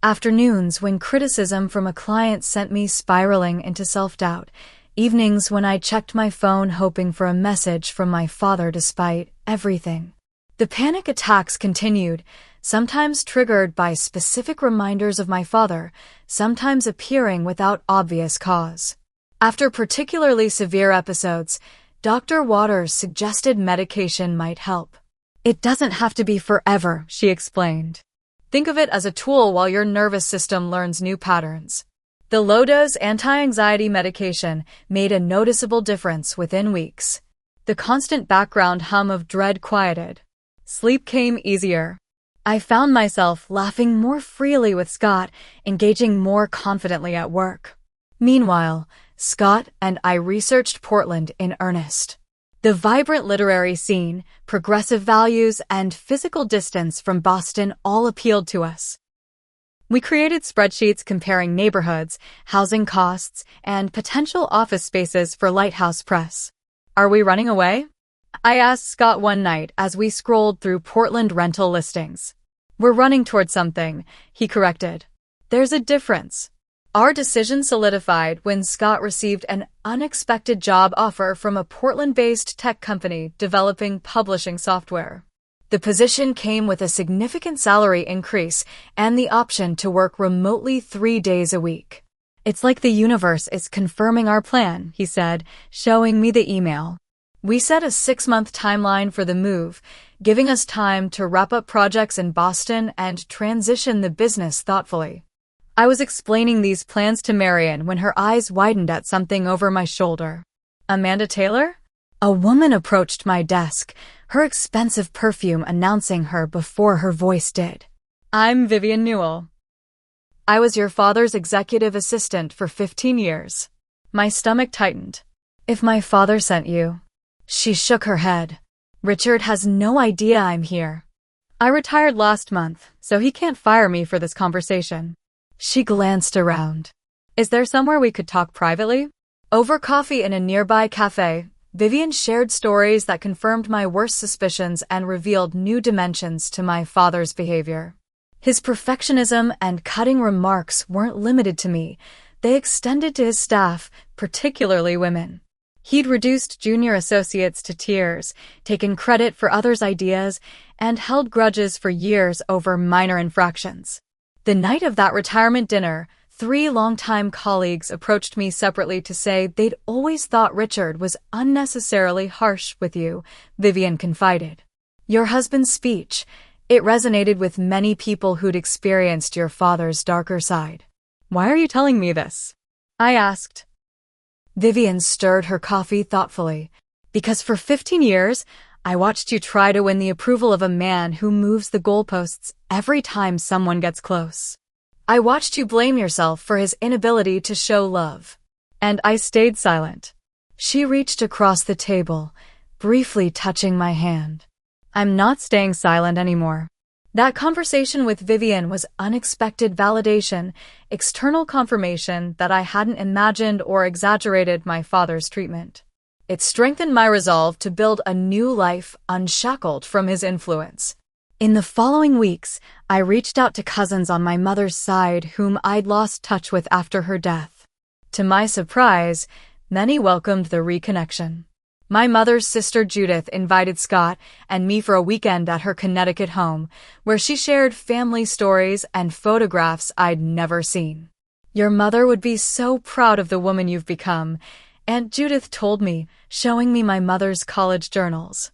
afternoons when criticism from a client sent me spiraling into self-doubt, evenings when I checked my phone hoping for a message from my father despite everything. The panic attacks continued, sometimes triggered by specific reminders of my father, sometimes appearing without obvious cause. After particularly severe episodes, Dr. Waters suggested medication might help. It doesn't have to be forever, she explained. Think of it as a tool while your nervous system learns new patterns. The low-dose anti-anxiety medication made a noticeable difference within weeks. The constant background hum of dread quieted. Sleep came easier. I found myself laughing more freely with Scott, engaging more confidently at work. Meanwhile, Scott and I researched Portland in earnest. The vibrant literary scene, progressive values, and physical distance from Boston all appealed to us. We created spreadsheets comparing neighborhoods, housing costs, and potential office spaces for Lighthouse Press. Are we running away? I asked Scott one night as we scrolled through Portland rental listings. We're running toward something, he corrected. There's a difference. Our decision solidified when Scott received an unexpected job offer from a Portland-based tech company developing publishing software. The position came with a significant salary increase and the option to work remotely 3 days a week. It's like the universe is confirming our plan, he said, showing me the email. We set a 6-month timeline for the move, giving us time to wrap up projects in Boston and transition the business thoughtfully. I was explaining these plans to Marion when her eyes widened at something over my shoulder. Amanda Taylor? A woman approached my desk, her expensive perfume announcing her before her voice did. I'm Vivian Newell. I was your father's executive assistant for 15 years. My stomach tightened. If my father sent you. She shook her head. Richard has no idea I'm here. I retired last month, so he can't fire me for this conversation. She glanced around. Is there somewhere we could talk privately? Over coffee in a nearby cafe, Vivian shared stories that confirmed my worst suspicions and revealed new dimensions to my father's behavior. His perfectionism and cutting remarks weren't limited to me. They extended to his staff, particularly women. He'd reduced junior associates to tears, taken credit for others' ideas, and held grudges for years over minor infractions. The night of that retirement dinner, 3 longtime colleagues approached me separately to say they'd always thought Richard was unnecessarily harsh with you, Vivian confided. Your husband's speech, it resonated with many people who'd experienced your father's darker side. Why are you telling me this? I asked. Vivian stirred her coffee thoughtfully. Because for 15 years, I watched you try to win the approval of a man who moves the goalposts every time someone gets close. I watched you blame yourself for his inability to show love. And I stayed silent. She reached across the table, briefly touching my hand. I'm not staying silent anymore. That conversation with Vivian was unexpected validation, external confirmation that I hadn't imagined or exaggerated my father's treatment. It strengthened my resolve to build a new life unshackled from his influence. In the following weeks, I reached out to cousins on my mother's side whom I'd lost touch with after her death. To my surprise, many welcomed the reconnection. My mother's sister Judith invited Scott and me for a weekend at her Connecticut home, where she shared family stories and photographs I'd never seen. Your mother would be so proud of the woman you've become, Aunt Judith told me, showing me my mother's college journals.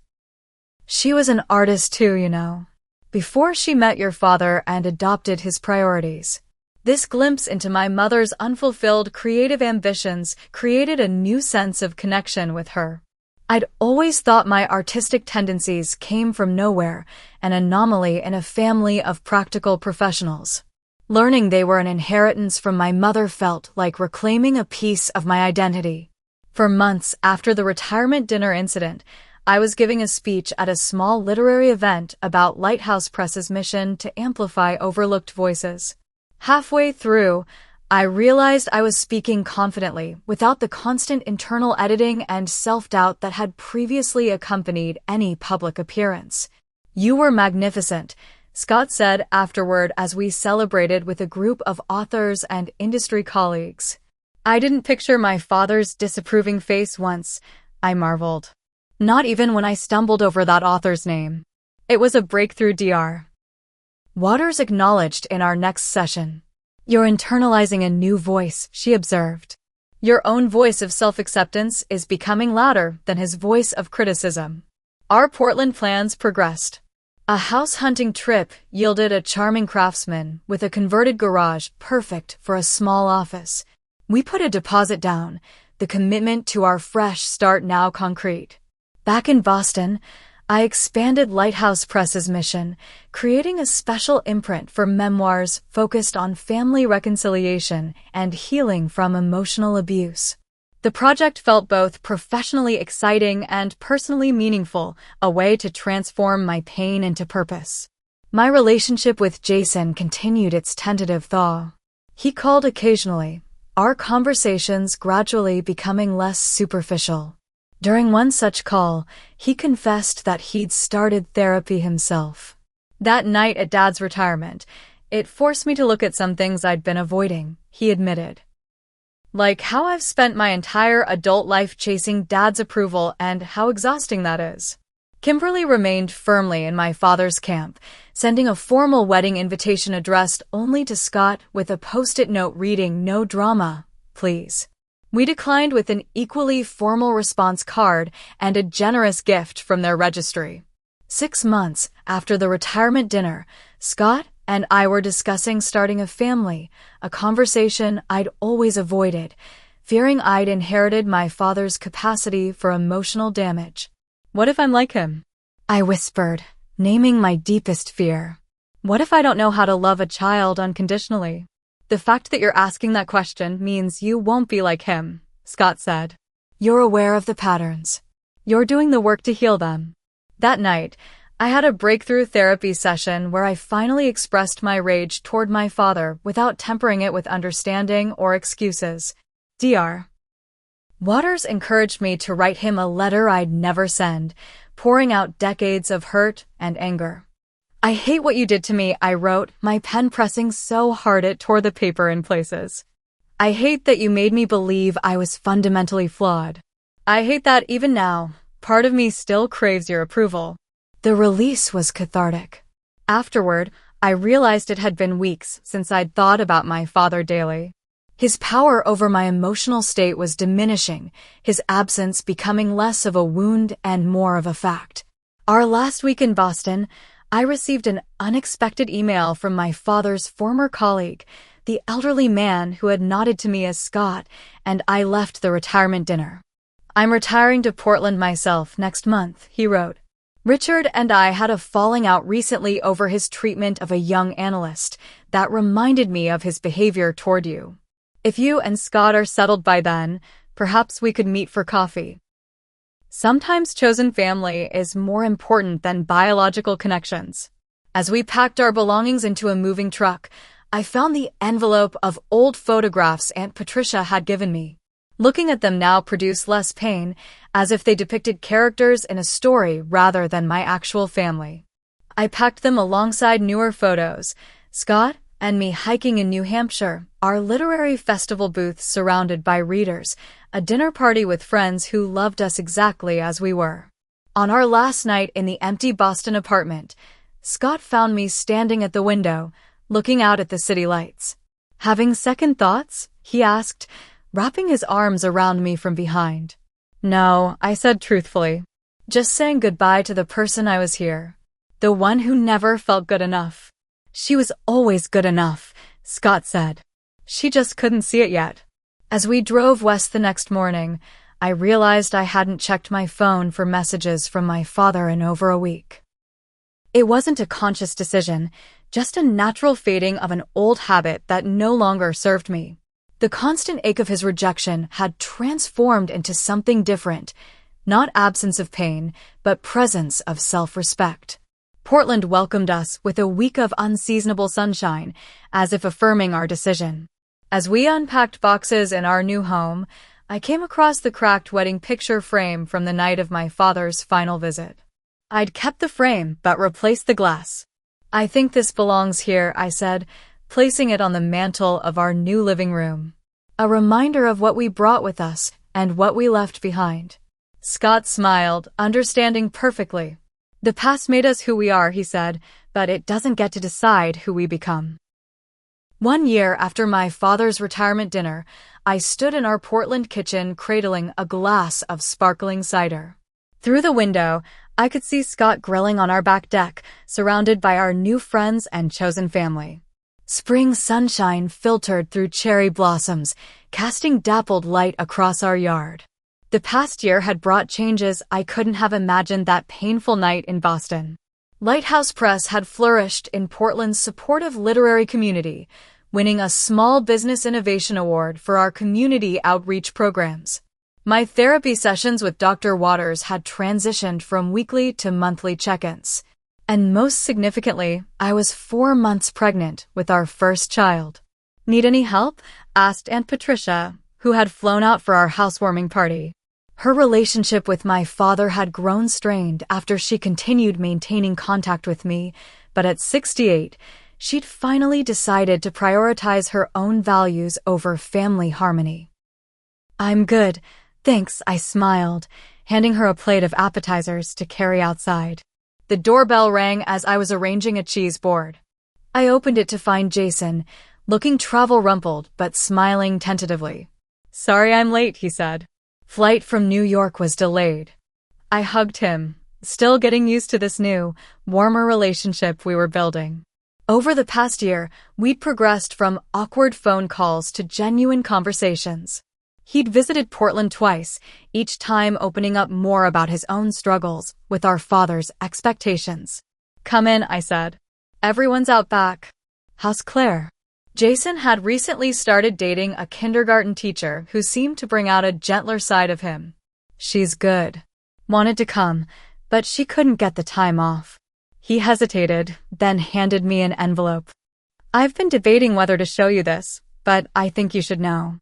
She was an artist too, you know, before she met your father and adopted his priorities. This glimpse into my mother's unfulfilled creative ambitions created a new sense of connection with her. I'd always thought my artistic tendencies came from nowhere, an anomaly in a family of practical professionals. Learning they were an inheritance from my mother felt like reclaiming a piece of my identity. For months after the retirement dinner incident, I was giving a speech at a small literary event about Lighthouse Press's mission to amplify overlooked voices. Halfway through, I realized I was speaking confidently without the constant internal editing and self-doubt that had previously accompanied any public appearance. You were magnificent, Scott said afterward as we celebrated with a group of authors and industry colleagues. I didn't picture my father's disapproving face once, I marveled. Not even when I stumbled over that author's name. It was a breakthrough, Dr. Waters acknowledged in our next session. You're internalizing a new voice, she observed. Your own voice of self-acceptance is becoming louder than his voice of criticism. Our Portland plans progressed. A house-hunting trip yielded a charming craftsman with a converted garage perfect for a small office. We put a deposit down, the commitment to our fresh start now concrete. Back in Boston, I expanded Lighthouse Press's mission, creating a special imprint for memoirs focused on family reconciliation and healing from emotional abuse. The project felt both professionally exciting and personally meaningful, a way to transform my pain into purpose. My relationship with Jason continued its tentative thaw. He called occasionally, our conversations gradually becoming less superficial. During one such call, he confessed that he'd started therapy himself. That night at Dad's retirement, it forced me to look at some things I'd been avoiding, he admitted. Like how I've spent my entire adult life chasing Dad's approval and how exhausting that is. Kimberly remained firmly in my father's camp, sending a formal wedding invitation addressed only to Scott with a post-it note reading, "No drama, please." We declined with an equally formal response card and a generous gift from their registry. 6 months after the retirement dinner, Scott and I were discussing starting a family, a conversation I'd always avoided, fearing I'd inherited my father's capacity for emotional damage. What if I'm like him? I whispered, naming my deepest fear. What if I don't know how to love a child unconditionally? The fact that you're asking that question means you won't be like him, Scott said. You're aware of the patterns. You're doing the work to heal them. That night, I had a breakthrough therapy session where I finally expressed my rage toward my father without tempering it with understanding or excuses. Dr. Waters encouraged me to write him a letter I'd never send, pouring out decades of hurt and anger. I hate what you did to me, I wrote, my pen pressing so hard it tore the paper in places. I hate that you made me believe I was fundamentally flawed. I hate that even now, part of me still craves your approval. The release was cathartic. Afterward, I realized it had been weeks since I'd thought about my father daily. His power over my emotional state was diminishing, his absence becoming less of a wound and more of a fact. Our last week in Boston, I received an unexpected email from my father's former colleague, the elderly man who had nodded to me as Scott, and I left the retirement dinner. I'm retiring to Portland myself next month, he wrote. Richard and I had a falling out recently over his treatment of a young analyst that reminded me of his behavior toward you. If you and Scott are settled by then, perhaps we could meet for coffee. Sometimes chosen family is more important than biological connections. As we packed our belongings into a moving truck, I found the envelope of old photographs Aunt Patricia had given me. Looking at them now produced less pain, as if they depicted characters in a story rather than my actual family. I packed them alongside newer photos, Scott and me hiking in New Hampshire, our literary festival booth surrounded by readers, a dinner party with friends who loved us exactly as we were. On our last night in the empty Boston apartment, Scott found me standing at the window, looking out at the city lights. Having second thoughts? He asked, wrapping his arms around me from behind. No, I said truthfully. Just saying goodbye to the person I was here. The one who never felt good enough. She was always good enough, Scott said. She just couldn't see it yet. As we drove west the next morning, I realized I hadn't checked my phone for messages from my father in over a week. It wasn't a conscious decision, just a natural fading of an old habit that no longer served me. The constant ache of his rejection had transformed into something different, not absence of pain, but presence of self-respect. Portland welcomed us with a week of unseasonable sunshine, as if affirming our decision. As we unpacked boxes in our new home, I came across the cracked wedding picture frame from the night of my father's final visit. I'd kept the frame, but replaced the glass. I think this belongs here, I said, placing it on the mantel of our new living room. A reminder of what we brought with us and what we left behind. Scott smiled, understanding perfectly. The past made us who we are, he said, but it doesn't get to decide who we become. 1 year after my father's retirement dinner, I stood in our Portland kitchen cradling a glass of sparkling cider. Through the window, I could see Scott grilling on our back deck, surrounded by our new friends and chosen family. Spring sunshine filtered through cherry blossoms, casting dappled light across our yard. The past year had brought changes I couldn't have imagined that painful night in Boston. Lighthouse Press had flourished in Portland's supportive literary community, winning a Small Business Innovation Award for our community outreach programs. My therapy sessions with Dr. Waters had transitioned from weekly to monthly check-ins. And most significantly, I was 4 months pregnant with our first child. Need any help? Asked Aunt Patricia, who had flown out for our housewarming party. Her relationship with my father had grown strained after she continued maintaining contact with me, but at 68, she'd finally decided to prioritize her own values over family harmony. I'm good, thanks, I smiled, handing her a plate of appetizers to carry outside. The doorbell rang as I was arranging a cheese board. I opened it to find Jason, looking travel-rumpled but smiling tentatively. Sorry I'm late, he said. Flight from New York was delayed. I hugged him, still getting used to this new, warmer relationship we were building. Over the past year, we'd progressed from awkward phone calls to genuine conversations. He'd visited Portland twice, each time opening up more about his own struggles with our father's expectations. Come in, I said. Everyone's out back. How's Claire? Jason had recently started dating a kindergarten teacher who seemed to bring out a gentler side of him. She's good. Wanted to come, but she couldn't get the time off. He hesitated, then handed me an envelope. I've been debating whether to show you this, but I think you should know.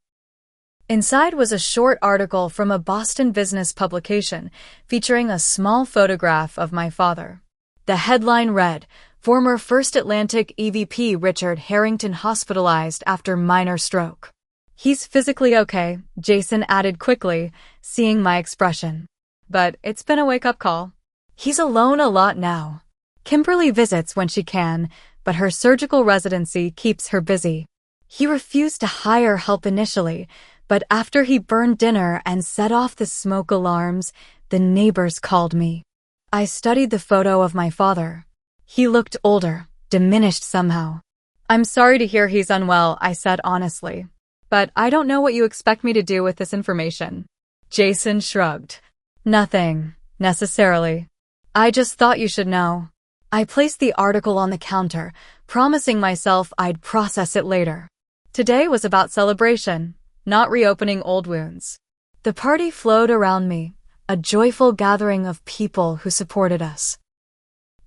Inside was a short article from a Boston business publication featuring a small photograph of my father. The headline read, Former First Atlantic EVP Richard Harrington hospitalized after minor stroke. He's physically okay, Jason added quickly, seeing my expression. But it's been a wake-up call. He's alone a lot now. Kimberly visits when she can, but her surgical residency keeps her busy. He refused to hire help initially, but after he burned dinner and set off the smoke alarms, the neighbors called me. I studied the photo of my father. He looked older, diminished somehow. I'm sorry to hear he's unwell, I said honestly. But I don't know what you expect me to do with this information. Jason shrugged. Nothing, necessarily. I just thought you should know. I placed the article on the counter, promising myself I'd process it later. Today was about celebration, not reopening old wounds. The party flowed around me, a joyful gathering of people who supported us.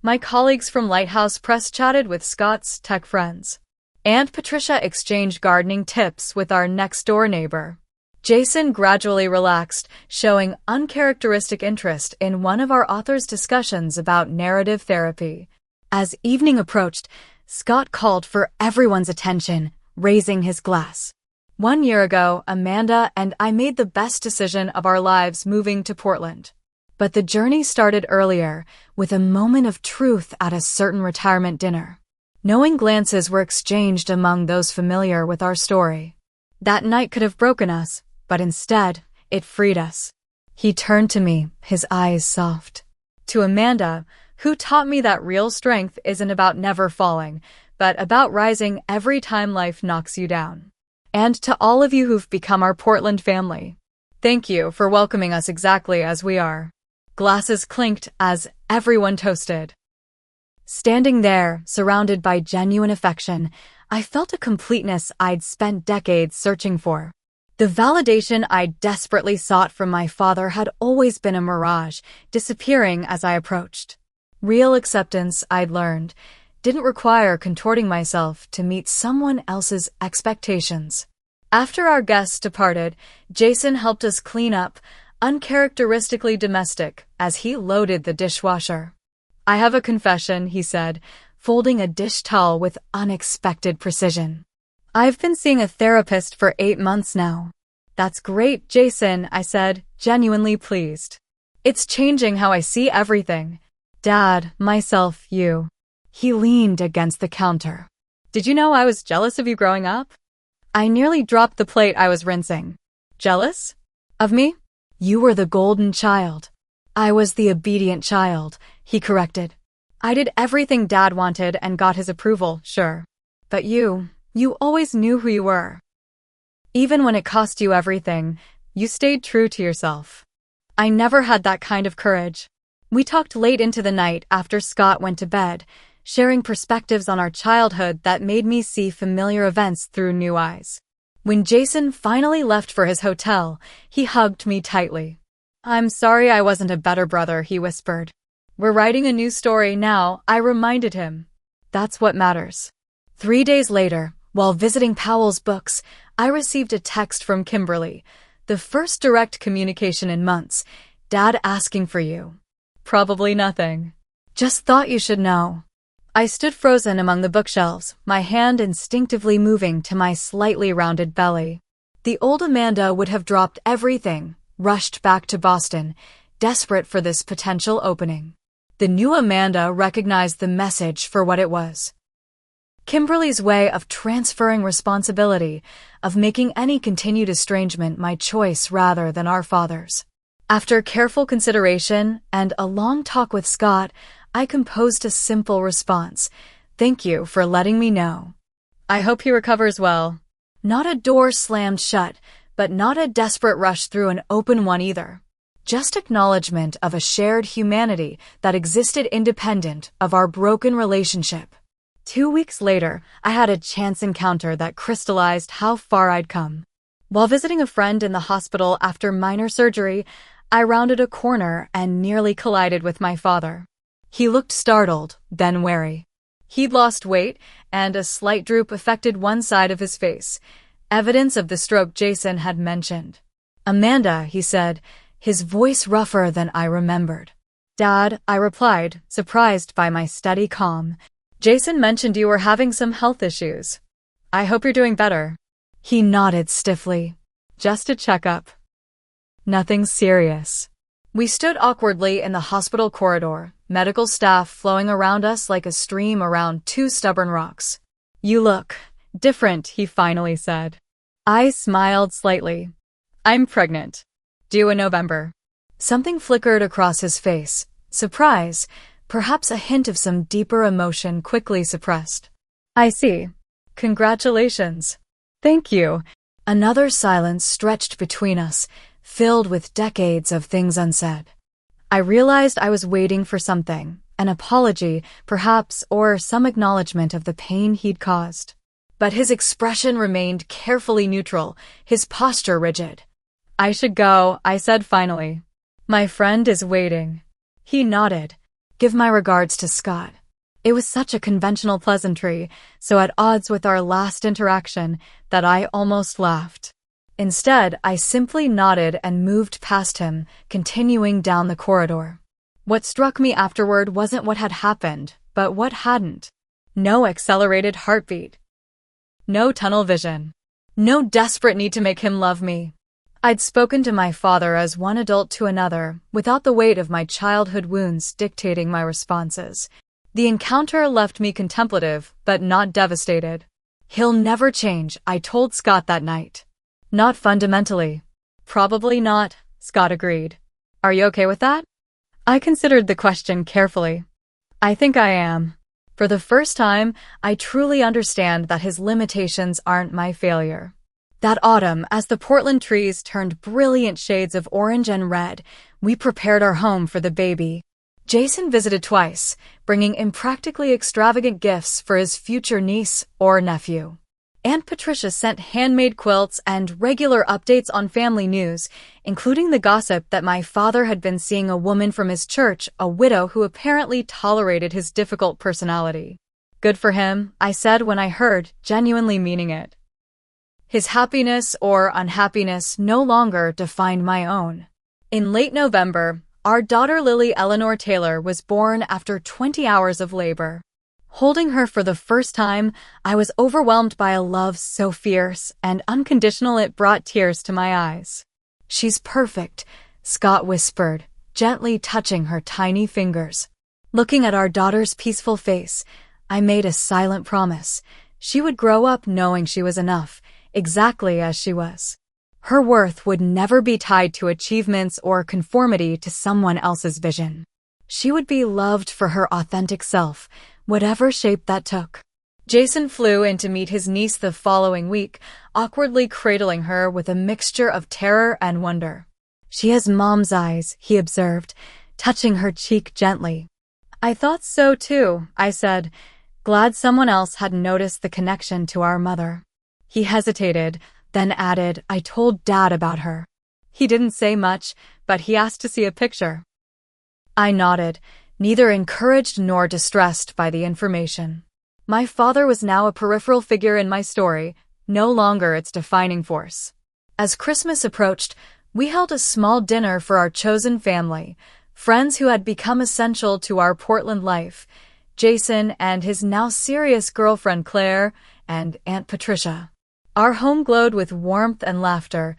My colleagues from Lighthouse Press chatted with Scott's tech friends. Aunt Patricia exchanged gardening tips with our next-door neighbor. Jason gradually relaxed, showing uncharacteristic interest in one of our author's discussions about narrative therapy. As evening approached, Scott called for everyone's attention, raising his glass. 1 year ago, Amanda and I made the best decision of our lives moving to Portland. But the journey started earlier, with a moment of truth at a certain retirement dinner. Knowing glances were exchanged among those familiar with our story. That night could have broken us, but instead, it freed us. He turned to me, his eyes soft. To Amanda, who taught me that real strength isn't about never falling, but about rising every time life knocks you down. And to all of you who've become our Portland family, thank you for welcoming us exactly as we are. Glasses clinked as everyone toasted. Standing there, surrounded by genuine affection, I felt a completeness I'd spent decades searching for. The validation I desperately sought from my father had always been a mirage, disappearing as I approached. Real acceptance, I'd learned, didn't require contorting myself to meet someone else's expectations. After our guests departed, Jason helped us clean up, uncharacteristically domestic, as he loaded the dishwasher. I have a confession, he said, folding a dish towel with unexpected precision. I've been seeing a therapist for 8 months now. That's great, Jason, I said, genuinely pleased. It's changing how I see everything. Dad, myself, you. He leaned against the counter. Did you know I was jealous of you growing up? I nearly dropped the plate I was rinsing. Jealous? Of me? You were the golden child. I was the obedient child, he corrected. I did everything Dad wanted and got his approval, sure. But you always knew who you were. Even when it cost you everything, you stayed true to yourself. I never had that kind of courage. We talked late into the night after Scott went to bed, sharing perspectives on our childhood that made me see familiar events through new eyes. When Jason finally left for his hotel, he hugged me tightly. I'm sorry I wasn't a better brother, he whispered. We're writing a new story now, I reminded him. That's what matters. 3 days later, while visiting Powell's books, I received a text from Kimberly, the first direct communication in months. Dad asking for you. Probably nothing. Just thought you should know. I stood frozen among the bookshelves, my hand instinctively moving to my slightly rounded belly. The old Amanda would have dropped everything, rushed back to Boston, desperate for this potential opening. The new Amanda recognized the message for what it was. Kimberly's way of transferring responsibility, of making any continued estrangement my choice rather than our father's. After careful consideration and a long talk with Scott, I composed a simple response. Thank you for letting me know. I hope he recovers well. Not a door slammed shut, but not a desperate rush through an open one either. Just acknowledgement of a shared humanity that existed independent of our broken relationship. 2 weeks later, I had a chance encounter that crystallized how far I'd come. While visiting a friend in the hospital after minor surgery, I rounded a corner and nearly collided with my father. He looked startled, then wary. He'd lost weight, and a slight droop affected one side of his face, evidence of the stroke Jason had mentioned. Amanda, he said, his voice rougher than I remembered. Dad, I replied, surprised by my steady calm. Jason mentioned you were having some health issues. I hope you're doing better. He nodded stiffly. Just a checkup. Nothing serious. We stood awkwardly in the hospital corridor, medical staff flowing around us like a stream around 2 stubborn rocks. You look different, he finally said. I smiled slightly. I'm pregnant. Due in November. Something flickered across his face. Surprise, perhaps a hint of some deeper emotion quickly suppressed. I see. Congratulations. Thank you. Another silence stretched between us, filled with decades of things unsaid. I realized I was waiting for something, an apology, perhaps, or some acknowledgement of the pain he'd caused. But his expression remained carefully neutral, his posture rigid. "I should go," I said finally. "My friend is waiting." He nodded. "Give my regards to Scott." It was such a conventional pleasantry, so at odds with our last interaction, that I almost laughed. Instead, I simply nodded and moved past him, continuing down the corridor. What struck me afterward wasn't what had happened, but what hadn't. No accelerated heartbeat. No tunnel vision. No desperate need to make him love me. I'd spoken to my father as one adult to another, without the weight of my childhood wounds dictating my responses. The encounter left me contemplative, but not devastated. "He'll never change," I told Scott that night. "Not fundamentally." "Probably not," Scott agreed. "Are you okay with that?" I considered the question carefully. "I think I am. For the first time, I truly understand that his limitations aren't my failure." That autumn, as the Portland trees turned brilliant shades of orange and red, we prepared our home for the baby. Jason visited twice, bringing impractically extravagant gifts for his future niece or nephew. Aunt Patricia sent handmade quilts and regular updates on family news, including the gossip that my father had been seeing a woman from his church, a widow who apparently tolerated his difficult personality. "Good for him," I said when I heard, genuinely meaning it. His happiness or unhappiness no longer defined my own. In late November, our daughter Lily Eleanor Taylor was born after 20 hours of labor. Holding her for the first time, I was overwhelmed by a love so fierce and unconditional it brought tears to my eyes. "She's perfect," Scott whispered, gently touching her tiny fingers. Looking at our daughter's peaceful face, I made a silent promise. She would grow up knowing she was enough, exactly as she was. Her worth would never be tied to achievements or conformity to someone else's vision. She would be loved for her authentic self, whatever shape that took. Jason flew in to meet his niece the following week, awkwardly cradling her with a mixture of terror and wonder. "She has mom's eyes," he observed, touching her cheek gently. "I thought so too," I said, glad someone else had noticed the connection to our mother. He hesitated, then added, "I told Dad about her." He didn't say much, but he asked to see a picture. I nodded, neither encouraged nor distressed by the information. My father was now a peripheral figure in my story, no longer its defining force. As Christmas approached, we held a small dinner for our chosen family, friends who had become essential to our Portland life, Jason and his now serious girlfriend Claire, and Aunt Patricia. Our home glowed with warmth and laughter.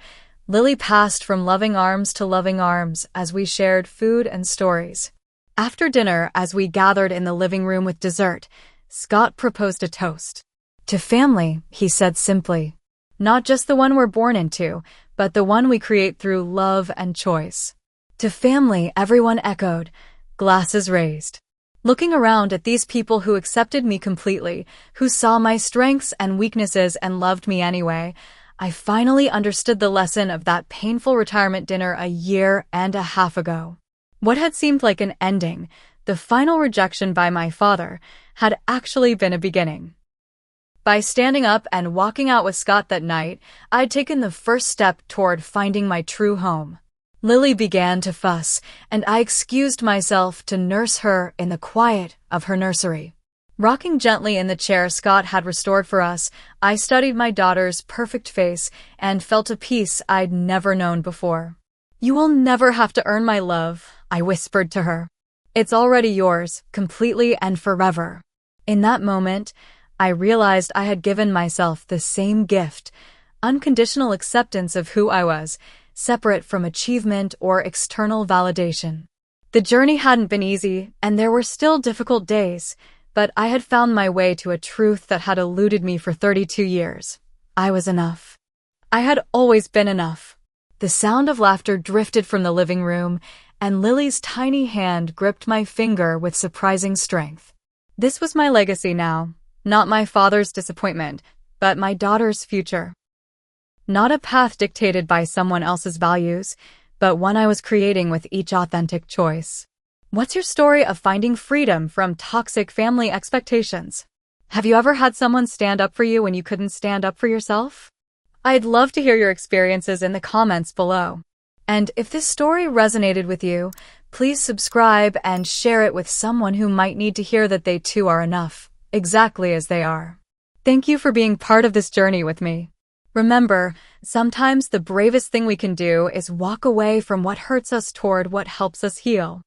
Lily passed from loving arms to loving arms as we shared food and stories. After dinner, as we gathered in the living room with dessert, Scott proposed a toast. "To family," he said simply. "Not just the one we're born into, but the one we create through love and choice." "To family," everyone echoed, glasses raised. Looking around at these people who accepted me completely, who saw my strengths and weaknesses and loved me anyway, I finally understood the lesson of that painful retirement dinner a year and a half ago. What had seemed like an ending, the final rejection by my father, had actually been a beginning. By standing up and walking out with Scott that night, I'd taken the first step toward finding my true home. Lily began to fuss, and I excused myself to nurse her in the quiet of her nursery. Rocking gently in the chair Scott had restored for us, I studied my daughter's perfect face and felt a peace I'd never known before. "You will never have to earn my love," I whispered to her. "It's already yours, completely and forever." In that moment, I realized I had given myself the same gift, unconditional acceptance of who I was, separate from achievement or external validation. The journey hadn't been easy, and there were still difficult days, but I had found my way to a truth that had eluded me for 32 years. I was enough. I had always been enough. The sound of laughter drifted from the living room, and Lily's tiny hand gripped my finger with surprising strength. This was my legacy now, not my father's disappointment, but my daughter's future. Not a path dictated by someone else's values, but one I was creating with each authentic choice. What's your story of finding freedom from toxic family expectations? Have you ever had someone stand up for you when you couldn't stand up for yourself? I'd love to hear your experiences in the comments below. And if this story resonated with you, please subscribe and share it with someone who might need to hear that they too are enough, exactly as they are. Thank you for being part of this journey with me. Remember, sometimes the bravest thing we can do is walk away from what hurts us toward what helps us heal.